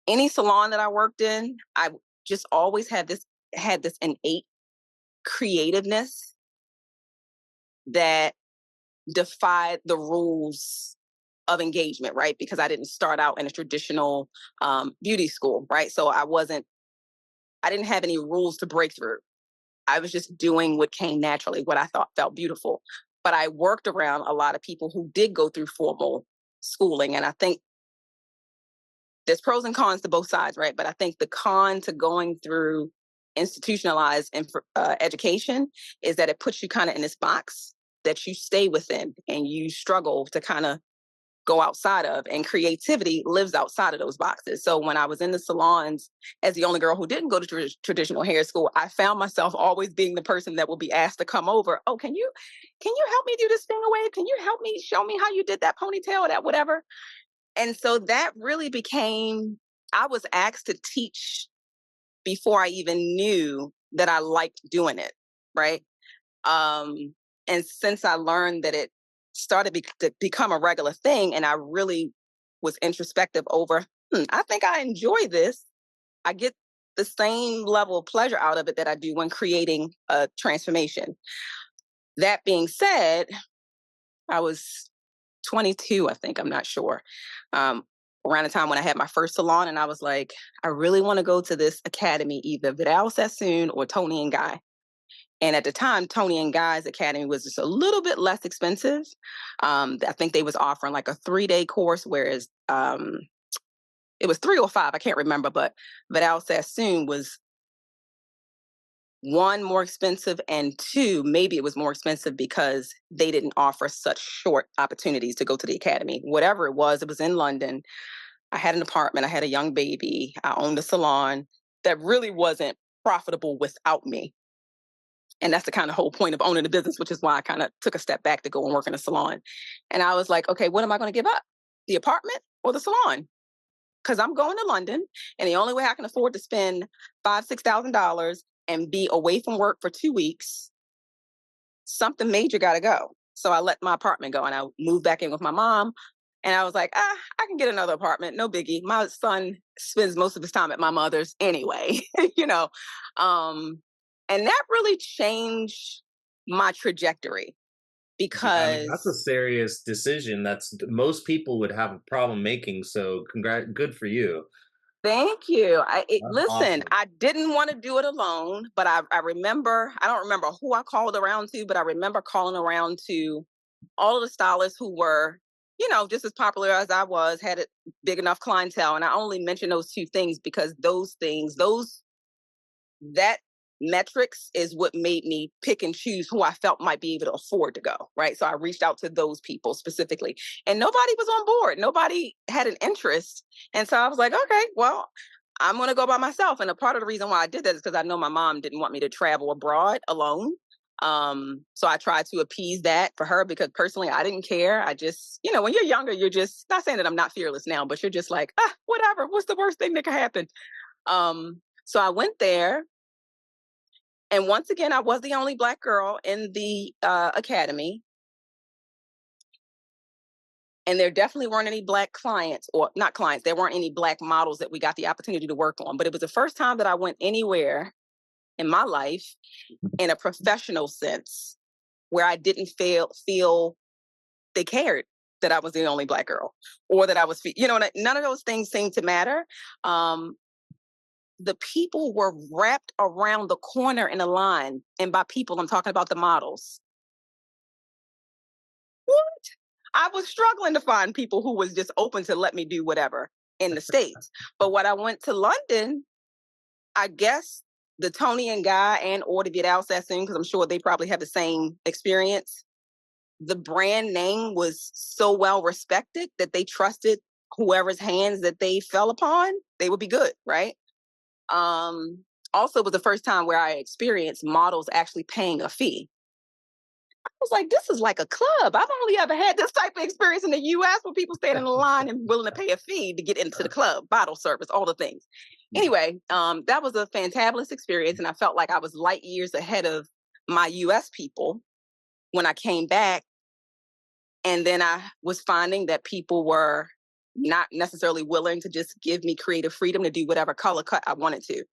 Any salon that I worked in, I just always had this innate creativeness that defied the rules of engagement, right? Because I didn't start out in a traditional beauty school, right? So I didn't have any rules to break through. I was just doing what came naturally, what I thought felt beautiful. But I worked around a lot of people who did go through formal schooling. And I think there's pros and cons to both sides, right? But I think the con to going through institutionalized education is that it puts you kind of in this box that you stay within and you struggle to kind of go outside of, and creativity lives outside of those boxes. So when I was in the salons as the only girl who didn't go to traditional hair school, I found myself always being the person that will be asked to come over. Oh, can you help me do this thing away? Can you help me show me how you did that ponytail or that whatever? And so that really became, I was asked to teach before I even knew that I liked doing it, right? Um, and since I learned that it started to become a regular thing, and I really was introspective over, I think I enjoy this. I get the same level of pleasure out of it that I do when creating a transformation. That being said, I was 22, I think, I'm not sure, um, around the time when I had my first salon, and I was like, I really want to go to this academy, either Vidal Sassoon or Tony and Guy. And at the time, Tony and Guy's Academy was just a little bit less expensive. I think they was offering like a 3-day course, whereas it was 3 or 5, I can't remember, but Vidal Sassoon was, one, more expensive, and two, maybe it was more expensive because they didn't offer such short opportunities to go to the academy. Whatever it was in London. I had an apartment, I had a young baby, I owned a salon that really wasn't profitable without me. And that's the kind of whole point of owning a business, which is why I kind of took a step back to go and work in a salon. And I was like, okay, what am I going to give up? The apartment or the salon? Because I'm going to London, and the only way I can afford to spend $5,000-6,000 and be away from work for 2 weeks, something major got to go. So I let my apartment go, and I moved back in with my mom. And I was like, I can get another apartment, no biggie. My son spends most of his time at my mother's anyway, you know. And that really changed my trajectory Yeah, I mean, that's a because, serious decision. Most people would have a problem making. So, good for you. thank you. That's Listen, awesome. I didn't want to do it alone, but I remember, I don't remember who I called around to, but I remember calling around to all of the stylists who were, just as popular as I was, had a big enough clientele. And I only mention those two things because those things, that metrics is what made me pick and choose who I felt might be able to afford to go, right? So I reached out to those people specifically, and nobody was on board. Nobody had an interest. And so I was like, okay, well, I'm going to go by myself. And a part of the reason why I did that is because I know my mom didn't want me to travel abroad alone. So I tried to appease that for her, because personally, I didn't care. I just, when you're younger, you're just, not saying that I'm not fearless now, but you're just like, whatever, what's the worst thing that could happen? So I went there. And once again, I was the only Black girl in the academy. And there definitely weren't any Black clients, or not clients, there weren't any Black models that we got the opportunity to work on. But it was the first time that I went anywhere in my life in a professional sense where I didn't feel they cared that I was the only Black girl, or that I was, none of those things seemed to matter. The people were wrapped around the corner in a line. And by people, I'm talking about the models. What? I was struggling to find people who was just open to let me do whatever in the States. But when I went to London, I guess the Tony and Guy and or the Vidal Sassoon, because I'm sure they probably have the same experience, the brand name was so well respected that they trusted whoever's hands that they fell upon, they would be good, right? Also, it was the first time where I experienced models actually paying a fee. I was like, this is like a club. I've only ever had this type of experience in the US where people stand in a line and willing to pay a fee to get into the club, bottle service, all the things. Anyway, that was a fantabulous experience. And I felt like I was light years ahead of my US people when I came back. And then I was finding that people were not necessarily willing to just give me creative freedom to do whatever color cut I wanted to.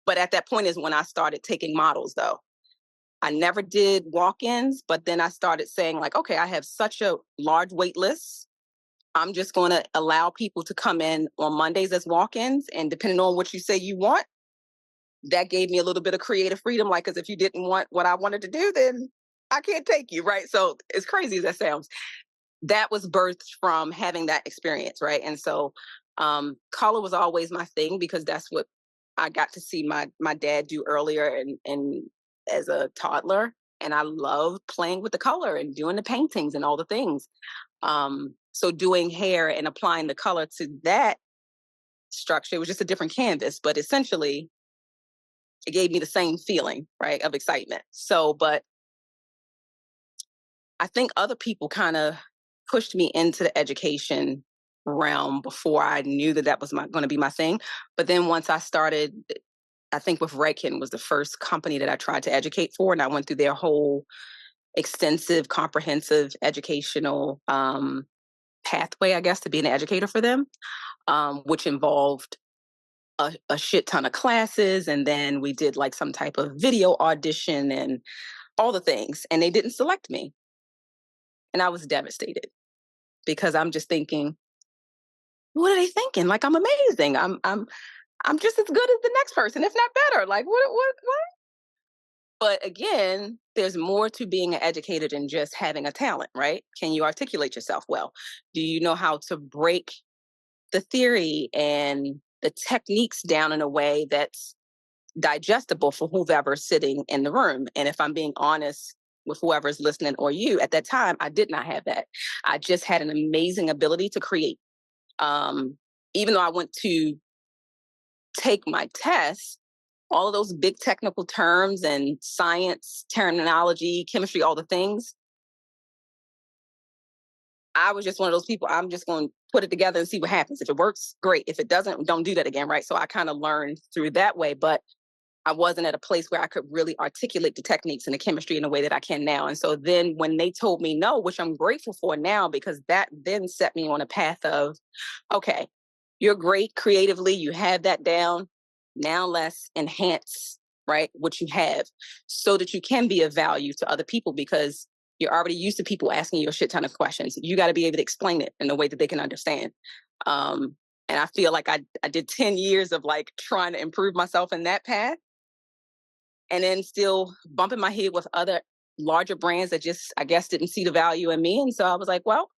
But at that point is when I started taking models, though. I never did walk-ins, but then I started saying, like, okay, I have such a large wait list. I'm just going to allow people to come in on Mondays as walk-ins. And depending on what you say you want, that gave me a little bit of creative freedom. Like, because if you didn't want what I wanted to do, then I can't take you, right? So as crazy as that sounds, that was birthed from having that experience, right? And so color was always my thing, because that's what I got to see my dad do earlier and as a toddler. And I loved playing with the color and doing the paintings and all the things. So doing hair and applying the color to that structure, it was just a different canvas, but essentially it gave me the same feeling, right, of excitement. So, but I think other people kind of pushed me into the education realm before I knew that that was going to be my thing. But then once I started, I think with Redken was the first company that I tried to educate for, and I went through their whole extensive, comprehensive educational pathway, I guess, to be an educator for them, which involved a shit ton of classes. And then we did like some type of video audition and all the things. And they didn't select me. And I was devastated, because I'm just thinking, what are they thinking? Like, I'm amazing. I'm just as good as the next person, if not better. Like, what? But again, there's more to being an educator than just having a talent, right? Can you articulate yourself well? Do you know how to break the theory and the techniques down in a way that's digestible for whoever's sitting in the room? And if I'm being honest with whoever's listening or you, at that time, I did not have that. I just had an amazing ability to create. Even though I went to take my test, all of those big technical terms and science, terminology, chemistry, all the things, I was just one of those people, I'm just going to put it together and see what happens. If it works, great. If it doesn't, don't do that again, right? So I kind of learned through that way, but I wasn't at a place where I could really articulate the techniques and the chemistry in a way that I can now. And so then when they told me no, which I'm grateful for now, because that then set me on a path of, okay, you're great creatively, you have that down. Now let's enhance, right, what you have, so that you can be of value to other people, because you're already used to people asking you a shit ton of questions. You got to be able to explain it in a way that they can understand. And I feel like I did 10 years of like trying to improve myself in that path, and then still bumping my head with other larger brands that just, I guess, didn't see the value in me. And so I was like, well,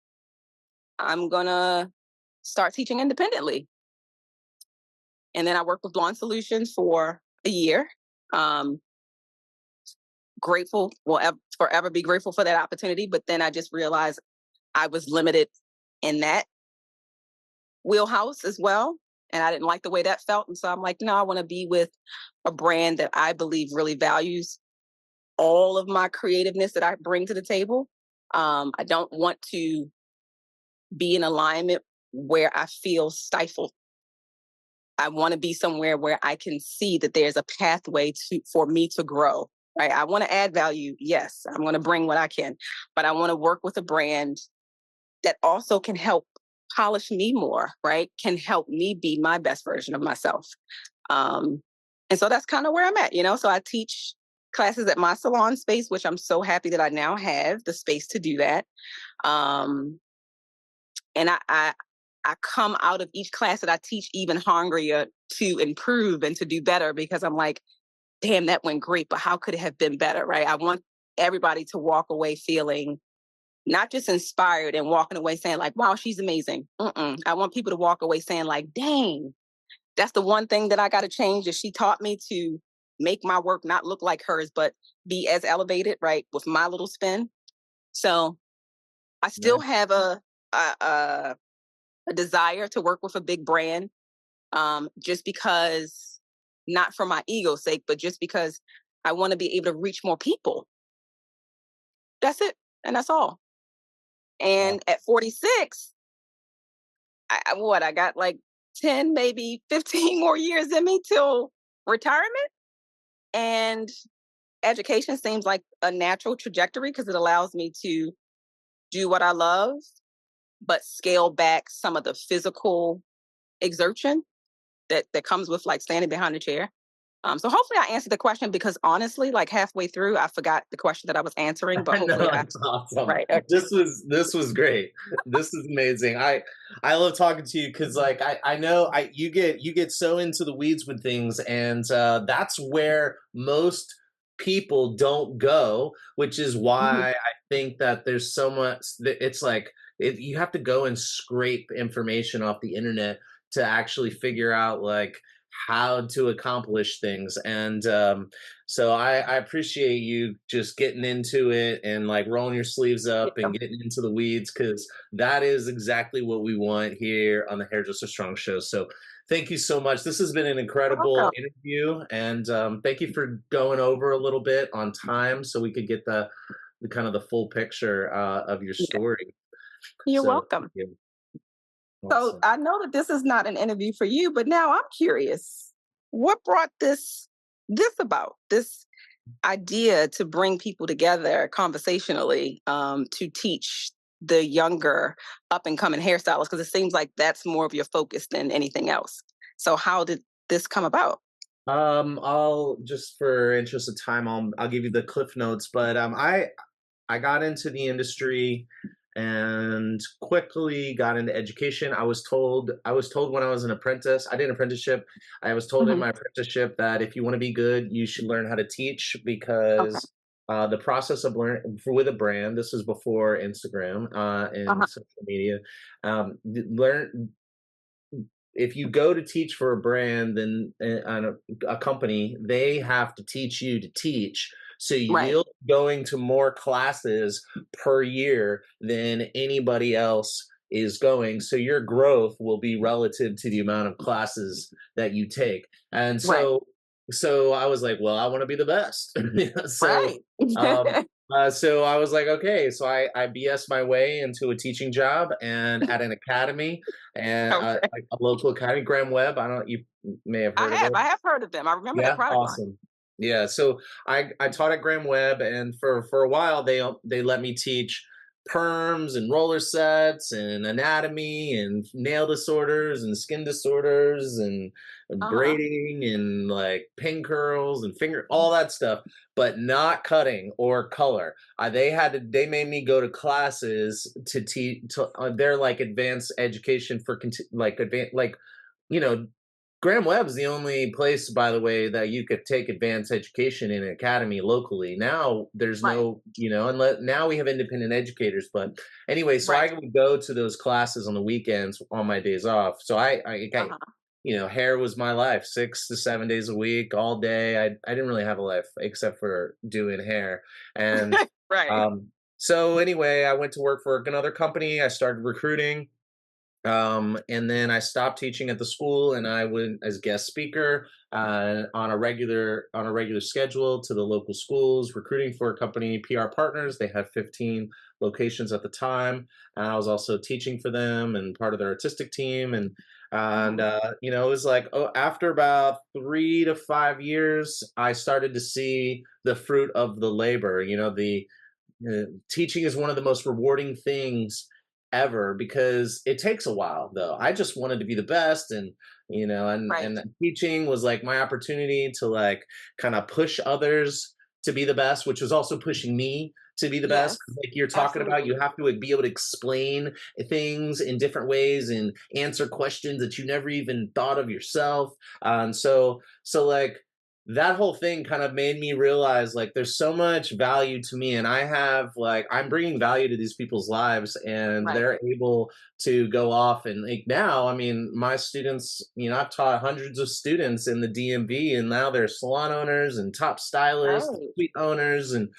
I'm going to start teaching independently. And then I worked with Blonde Solutions for a year. Um, Grateful, will forever be grateful for that opportunity. But then I just realized I was limited in that wheelhouse as well. And I didn't like the way that felt. And so I'm like, no, I want to be with a brand that I believe really values all of my creativeness that I bring to the table. I don't want to be in alignment where I feel stifled. I want to be somewhere where I can see that there's a pathway for me to grow. Right. I want to add value. Yes, I'm going to bring what I can, but I want to work with a brand that also can help polish me more, right? Can help me be my best version of myself. Um, and so that's kind of where I'm at, you know? So I teach classes at my salon space, which I'm so happy that I now have the space to do that. Um, and I come out of each class that I teach even hungrier to improve and to do better because I'm like, damn, that went great, but how could it have been better, right? I want everybody to walk away feeling not just inspired and walking away saying like, wow, she's amazing. I want people to walk away saying like, dang, that's the one thing that I got to change is she taught me to make my work not look like hers, but be as elevated, right? With my little spin. So I still Nice. have a, a desire to work with a big brand, just because, not for my ego's sake, but just because I want to be able to reach more people. That's it. And that's all. Wow. And at 46, I got like 10, maybe 15 more years in me till retirement. And education seems like a natural trajectory because it allows me to do what I love, but scale back some of the physical exertion that comes with like standing behind a chair. So hopefully I answered the question because honestly, like halfway through, I forgot the question that I was answering, but No, hopefully it's awesome. right. This was great. This is amazing. I love talking to you because like I know I you get so into the weeds with things, and that's where most people don't go, which is Mhm. why I think that there's so much it's like you have to go and scrape information off the internet to actually figure out like how to accomplish things. And so I appreciate you just getting into it and like rolling your sleeves up Yeah. and getting into the weeds because that is exactly what we want here on the Hairdresser Strong Show. So thank you so much. This has been an You're incredible welcome. interview, and thank you for going over a little bit on time so we could get the kind of the full picture of your Yeah. story. You're So welcome. yeah, So awesome. I know that this is not an interview for you, but now I'm curious. What brought this about? This idea to bring people together conversationally, to teach the younger up and coming hairstylists, because it seems like that's more of your focus than anything else. So how did this come about? I'll just for interest of time, I'll give you the cliff notes, but I got into the industry and quickly got into education. I was told when I was an apprentice, I did an apprenticeship. I was told in Hmm. my apprenticeship that if you want to be good, you should learn how to teach Okay. because the process of learning with a brand, this is before Instagram and Uh-huh. social media, learn if you go to teach for a brand then on a company, they have to teach you to teach, so Right. you're going to more classes per year than anybody else is going, so your growth will be relative to the amount of classes that you take. And Right. so I was like, well, I want to be the best. so Right. um so I was like, okay, so I BS my way into a teaching job and at an academy, and Okay. like a local academy, Graham Webb. I don't. You may have heard of it. I have heard of them. I remember their Yeah, product line. awesome. Yeah, so I taught at Graham Webb, and for a while they let me teach perms and roller sets and anatomy and nail disorders and skin disorders and Uh-huh. braiding and like pin curls and finger all that stuff, but not cutting or color. They made me go to classes to teach. They're like advanced education for like advanced like you know Graham Webb is the only place, by the way, that you could take advanced education in an academy locally. Now there's Right. no, unless now we have independent educators. But anyway, so Right. I would go to those classes on the weekends on my days off. So I Uh-huh. hair was my life, 6 to 7 days a week, all day. I didn't really have a life except for doing hair. And Right. so anyway, I went to work for another company. I started recruiting, and then I stopped teaching at the school, and I went as guest speaker on a regular schedule to the local schools, recruiting for a company, PR Partners. They had 15 locations at the time, and I was also teaching for them and part of their artistic team. Hmm. It was like, oh, after about 3 to 5 years, I started to see the fruit of the labor. Teaching is one of the most rewarding things ever because it takes a while though. I just wanted to be the best, and Right. teaching was like my opportunity to like kind of push others to be the best, which was also pushing me to be the best. Yes. 'Cause like you're talking about, you Absolutely. have to like, be able to explain things in different ways and answer questions that you never even thought of yourself. So like that whole thing kind of made me realize like there's so much value to me, and I'm bringing value to these people's lives, and Right. they're able to go off. And like now, I mean, my students, I've taught hundreds of students in the DMV, and now they're salon owners and top stylists, Right. suite owners. And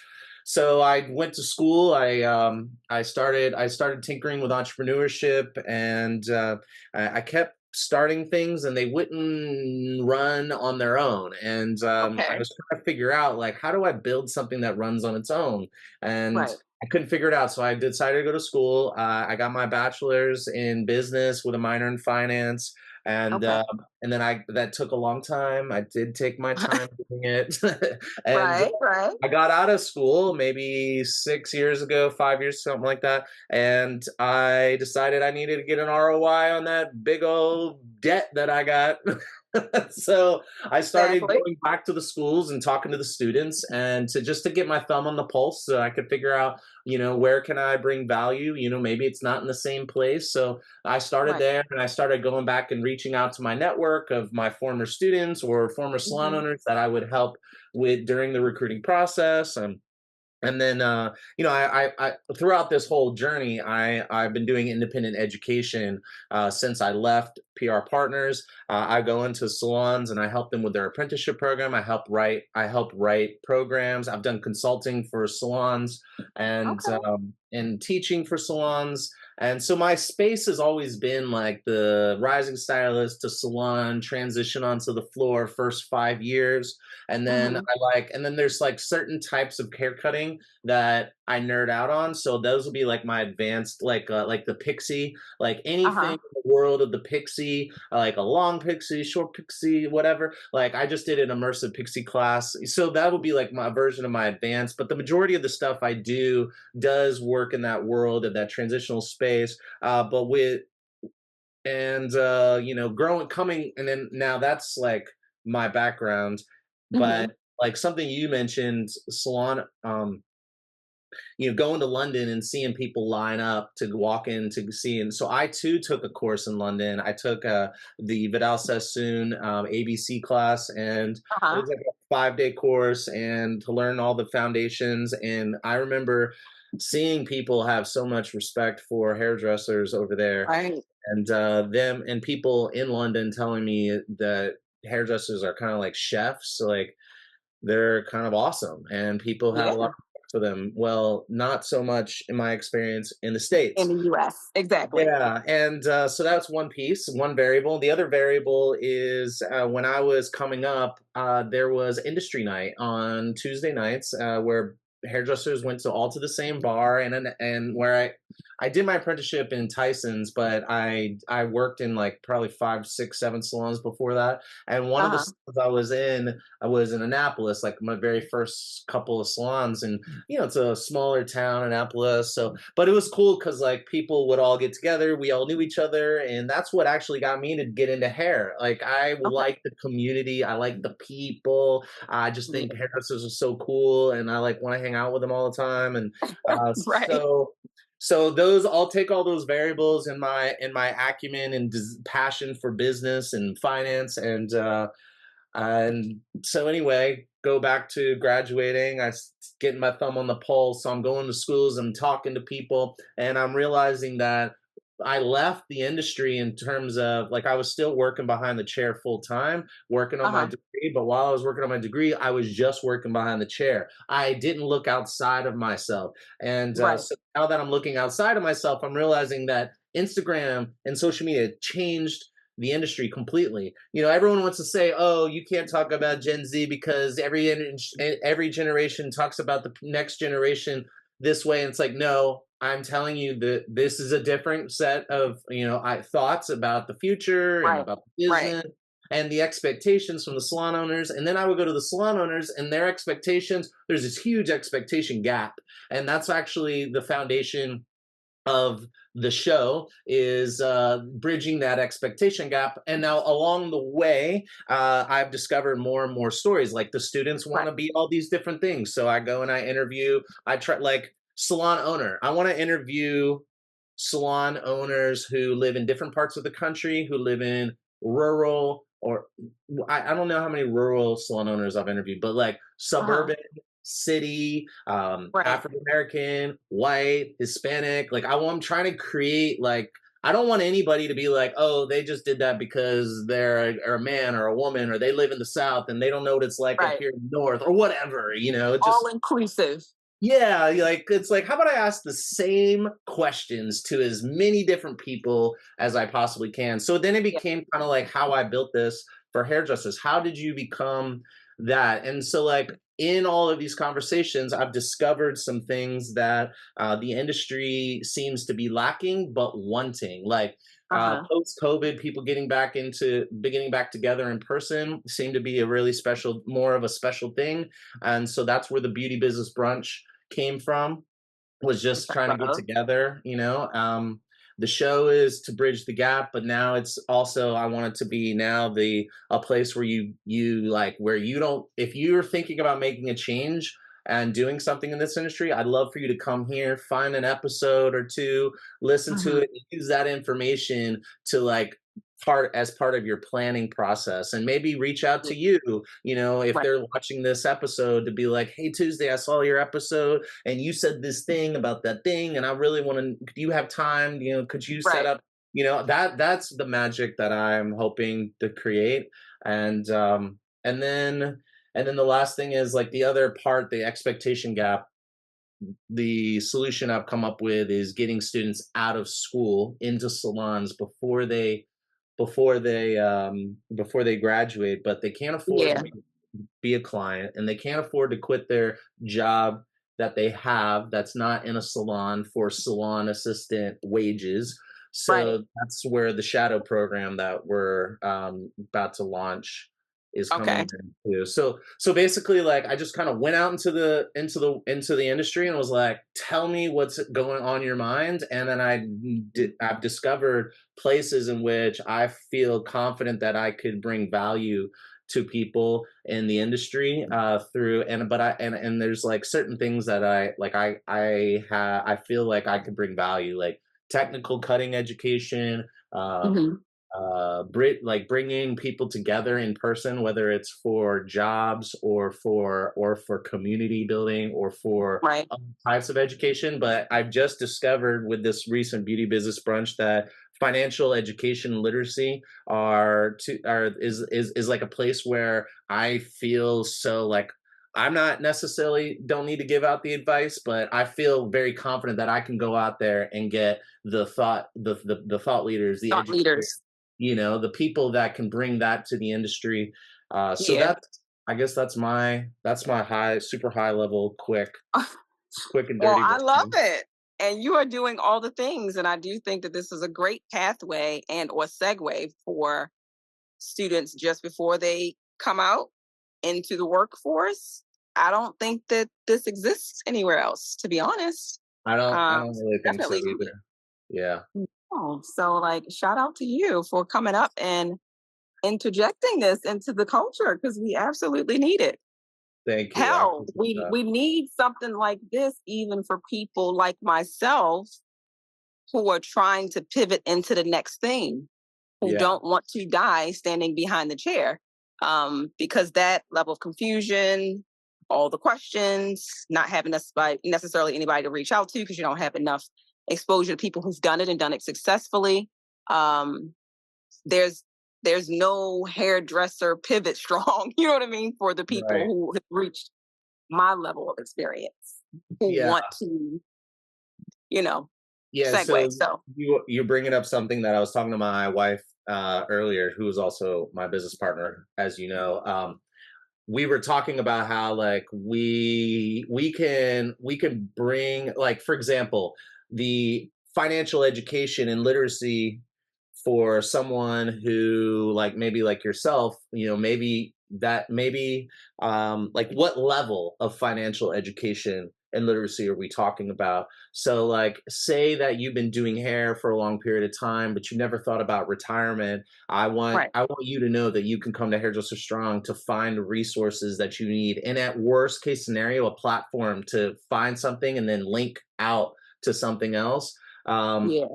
so I went to school. I started tinkering with entrepreneurship, and I kept starting things, and they wouldn't run on their own. And I Okay. was trying to figure out like, how do I build something that runs on its own? And Right. I couldn't figure it out. So I decided to go to school. I got my bachelor's in business with a minor in finance. And Okay. uh, and then that took a long time. I did take my time doing it, and Right. Right. I got out of school maybe 6 years ago, 5 years, something like that. And I decided I needed to get an ROI on that big old debt that I got. So I started Exactly. going back to the schools and talking to the students, and to get my thumb on the pulse so I could figure out, where can I bring value? Maybe it's not in the same place. So I started Right. there, and I started going back and reaching out to my network of my former students or former salon Hmm. owners that I would help with during the recruiting process. And then I throughout this whole journey, I've been doing independent education since I left PR Partners. I go into salons and I help them with their apprenticeship program. I help write programs. I've done consulting for salons, Okay. and teaching for salons. And so my space has always been like the rising stylist to salon transition onto the floor first 5 years. Hmm. And then there's like certain types of hair cutting that I nerd out on. So those will be like my advanced, like the pixie, like anything Uh-huh. in the world of the pixie, like a long pixie, short pixie, whatever. Like I just did an immersive pixie class. So that would be like my version of my advanced. But the majority of the stuff I do does work in that world of that transitional space. But with and growing coming and then now that's like my background. But Hmm. like something you mentioned, salon, going to London and seeing people line up to walk in to see. And so I too took a course in London. I took the Vidal Sassoon ABC class, and it Uh-huh. was like a 5 day course and to learn all the foundations. And I remember seeing people have so much respect for hairdressers over there, Right. and them and people in London telling me that hairdressers are kind of like chefs. So, like, they're kind of awesome, and people have a lot Yeah. of respect for them. Well, not so much in my experience in the In States. the US. Exactly. Yeah, and so that's one piece, one variable. The other variable is when I was coming up, there was industry night on Tuesday nights where hairdressers went to all to the same bar, and where I did my apprenticeship in Tyson's, but I worked in like probably five, six, seven salons before that. And one of the Uh-huh. salons I was in Annapolis, like my very first couple of salons, and it's a smaller town, Annapolis. So, but it was cool because like people would all get together. We all knew each other, and that's what actually got me to get into hair. Like I Okay. like the community, I like the people. I just think Yeah. hairdressers are so cool, and I like want to hang out with them all the time. And Right. so those I'll take all those variables in my acumen and passion for business and finance, and so anyway, go back to graduating. Getting my thumb on the pulse. So I'm going to schools. I'm talking to people, and I'm realizing that I left the industry in terms of like I was still working behind the chair full time, working on my Uh-huh. degree. But while I was working on my degree, I was just working behind the chair. I didn't look outside of myself. And Right. so now that I'm looking outside of myself, I'm realizing that Instagram and social media changed the industry completely. Everyone wants to say, "Oh, you can't talk about Gen Z because every generation talks about the next generation this way." And it's like, no, I'm telling you that this is a different set of thoughts about the future and Right. about the Right. business and the expectations from the salon owners. And then I would go to the salon owners and their expectations. There's this huge expectation gap, and that's actually the foundation of the show is bridging that expectation gap. And now along the way, I've discovered more and more stories. Like the students want Right. to be all these different things, so I go and I interview. I try like salon owner. I want to interview salon owners who live in different parts of the country, who live in rural or I don't know how many rural salon owners I've interviewed, but like Uh-huh. suburban, city, Right. African American, white, Hispanic. Like I'm trying to create like I don't want anybody to be like, oh, they just did that because they're a man or a woman or they live in the South and they don't know what it's like up Right. here in the North or whatever. All Just inclusive. yeah, like it's like, how about I ask the same questions to as many different people as I possibly can? So then it Yeah. became kind of like how I built this for hairdressers. How did you become that? And so, like, in all of these conversations, I've discovered some things that the industry seems to be lacking but wanting. Like Uh-huh. post COVID, people getting back together in person seemed to be a really special, more of a special thing. And so that's where the beauty business brunch came from, was In just trying to get Chicago. together. The show is to bridge the gap, but now it's also I want it to be now the a place where you like where you don't if you're thinking about making a change and doing something in this industry, I'd love for you to come here, find an episode or two, listen to Mhm. it, and use that information to like part of your planning process, and maybe reach out Yeah. to if Right. they're watching this episode, to be like, hey, Tuesday, I saw your episode and you said this thing about that thing, and I really want to, do you have time, could you set Right. up, that's the magic that I'm hoping to create. And um and then and then the last thing is like the other part, the expectation gap. The solution I've come up with is getting students out of school into salons before they graduate, but they can't afford to Yeah. be a client, and they can't afford to quit their job that they have that's not in a salon for salon assistant wages. Right. So that's where the shadow program that we're about to launch is Okay. coming into. So basically, like I just kind of went out into the industry and was like, tell me what's going on in your mind, and then I've discovered places in which I feel confident that I could bring value to people in the industry through and but I and there's like certain things that I feel like I could bring value, like technical cutting education, um Mhm. like bringing people together in person, whether it's for jobs or for community building or for Right. other types of education. But I've just discovered with this recent beauty business brunch that financial education and literacy is like a place where I feel so like I'm not necessarily don't need to give out the advice, but I feel very confident that I can go out there and get the thought leaders, the Thought educators, leaders. the people that can bring that to the industry. So Yeah. I guess that's my super high level, quick and Well, dirty I love version. it. And you are doing all the things. And I do think that this is a great pathway and or segue for students just before they come out into the workforce. I don't think that this exists anywhere else, to be honest. I Um, don't really think so definitely. either. Yeah. Oh, so like shout out to you for coming up and interjecting this into the culture because we absolutely need it. Thank you. I Hell, appreciate we that. we need something like this even for people like myself who are trying to pivot into the next thing, who Yeah. don't want to die standing behind the chair. Because that level of confusion, all the questions, not having necessarily anybody to reach out to because you don't have enough exposure to people who've done it and done it successfully. Um, there's there's no hairdresser pivot strong, you know what I mean, for the people Right. who have reached my level of experience, who Yeah. want to, you know, Yeah. segue. So So you're bringing up something that I was talking to my wife earlier, who is also my business partner, as you know. We were talking about how like we can bring, like, for example, the financial education and literacy for someone who, like, maybe like yourself, maybe like, what level of financial education and literacy are we talking about? So, like, say that you've been doing hair for a long period of time, but you never thought about retirement. right, I want you to know that you can come to Hairdresser Strong to find the resources that you need, and at worst case scenario, a platform to find something and then link out to something else. Um, yeah,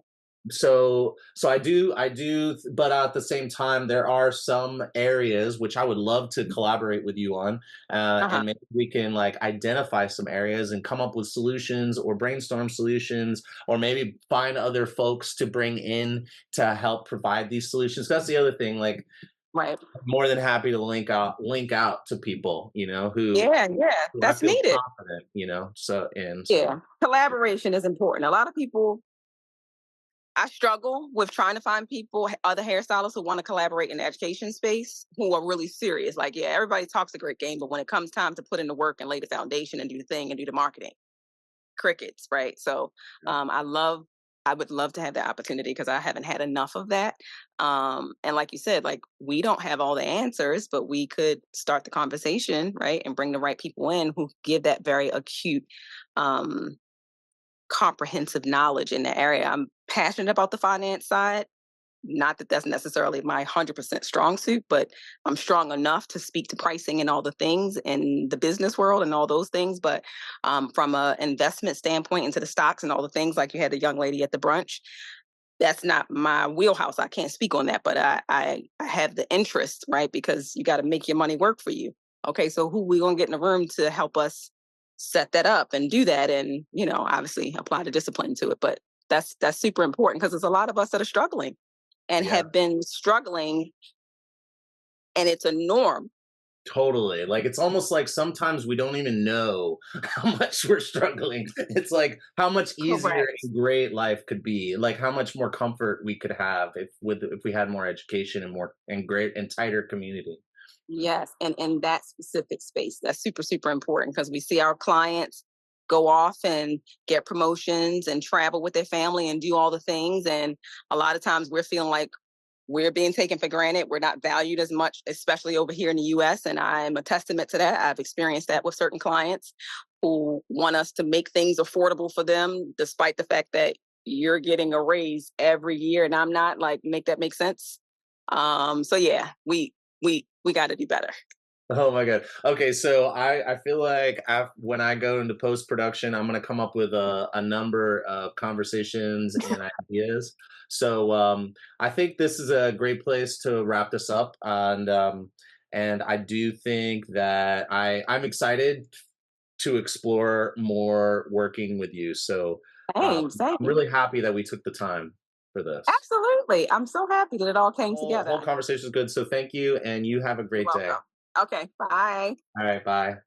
so I do, but at the same time, there are some areas which I would love to collaborate with you on, uh-huh, and maybe we can, like, identify some areas and come up with solutions or brainstorm solutions, or maybe find other folks to bring in to help provide these solutions. That's the other thing. Like, right. more than happy to link out to people, Yeah, yeah, who I that's feel needed. confident, so Yeah, collaboration is important. A lot of people, I struggle with trying to find people, other hairstylists who want to collaborate in the education space who are really serious. Like, yeah, everybody talks a great game, but when it comes time to put in the work and lay the foundation and do the thing and do the marketing, crickets, right? So, yeah. I would love to have that opportunity because I haven't had enough of that. And like you said, like, we don't have all the answers, but we could start the conversation, right, and bring the right people in who give that very acute, um, comprehensive knowledge in the area. I'm passionate about the finance side. Not that that's necessarily my 100% strong suit, but I'm strong enough to speak to pricing and all the things in the business world and all those things. But from an investment standpoint into the stocks and all the things, like you had the young lady at the brunch, that's not my wheelhouse. I can't speak on that, but I have the interest, right? Because you got to make your money work for you. Okay, so who we gonna get in the room to help us set that up and do that, and obviously apply the discipline to it. But that's super important because there's a lot of us that are struggling and Yeah. have been struggling, and it's a norm. Totally. Like, it's almost like sometimes we don't even know how much we're struggling. It's like how much easier Correct. and great life could be. Like, how much more comfort we could have if we had more education and more and great and tighter community. Yes, and in that specific space, that's super, super important because we see our clients go off and get promotions and travel with their family and do all the things. And a lot of times we're feeling like we're being taken for granted. We're not valued as much, especially over here in the US. And I'm a testament to that. I've experienced that with certain clients who want us to make things affordable for them, despite the fact that you're getting a raise every year and I'm not. Like, make that make sense. So yeah, we got to do better. Oh my god. Okay, so I feel like when I go into post production, I'm gonna come up with a number of conversations and ideas. So I think this is a great place to wrap this up, and I do think that I'm excited to explore more working with you. So Same, I'm same. really happy that we took the time for this. Absolutely. I'm so happy that it all The came whole together. conversation is good. So thank you, and you have a You're great day. welcome. Okay, bye. All right, bye.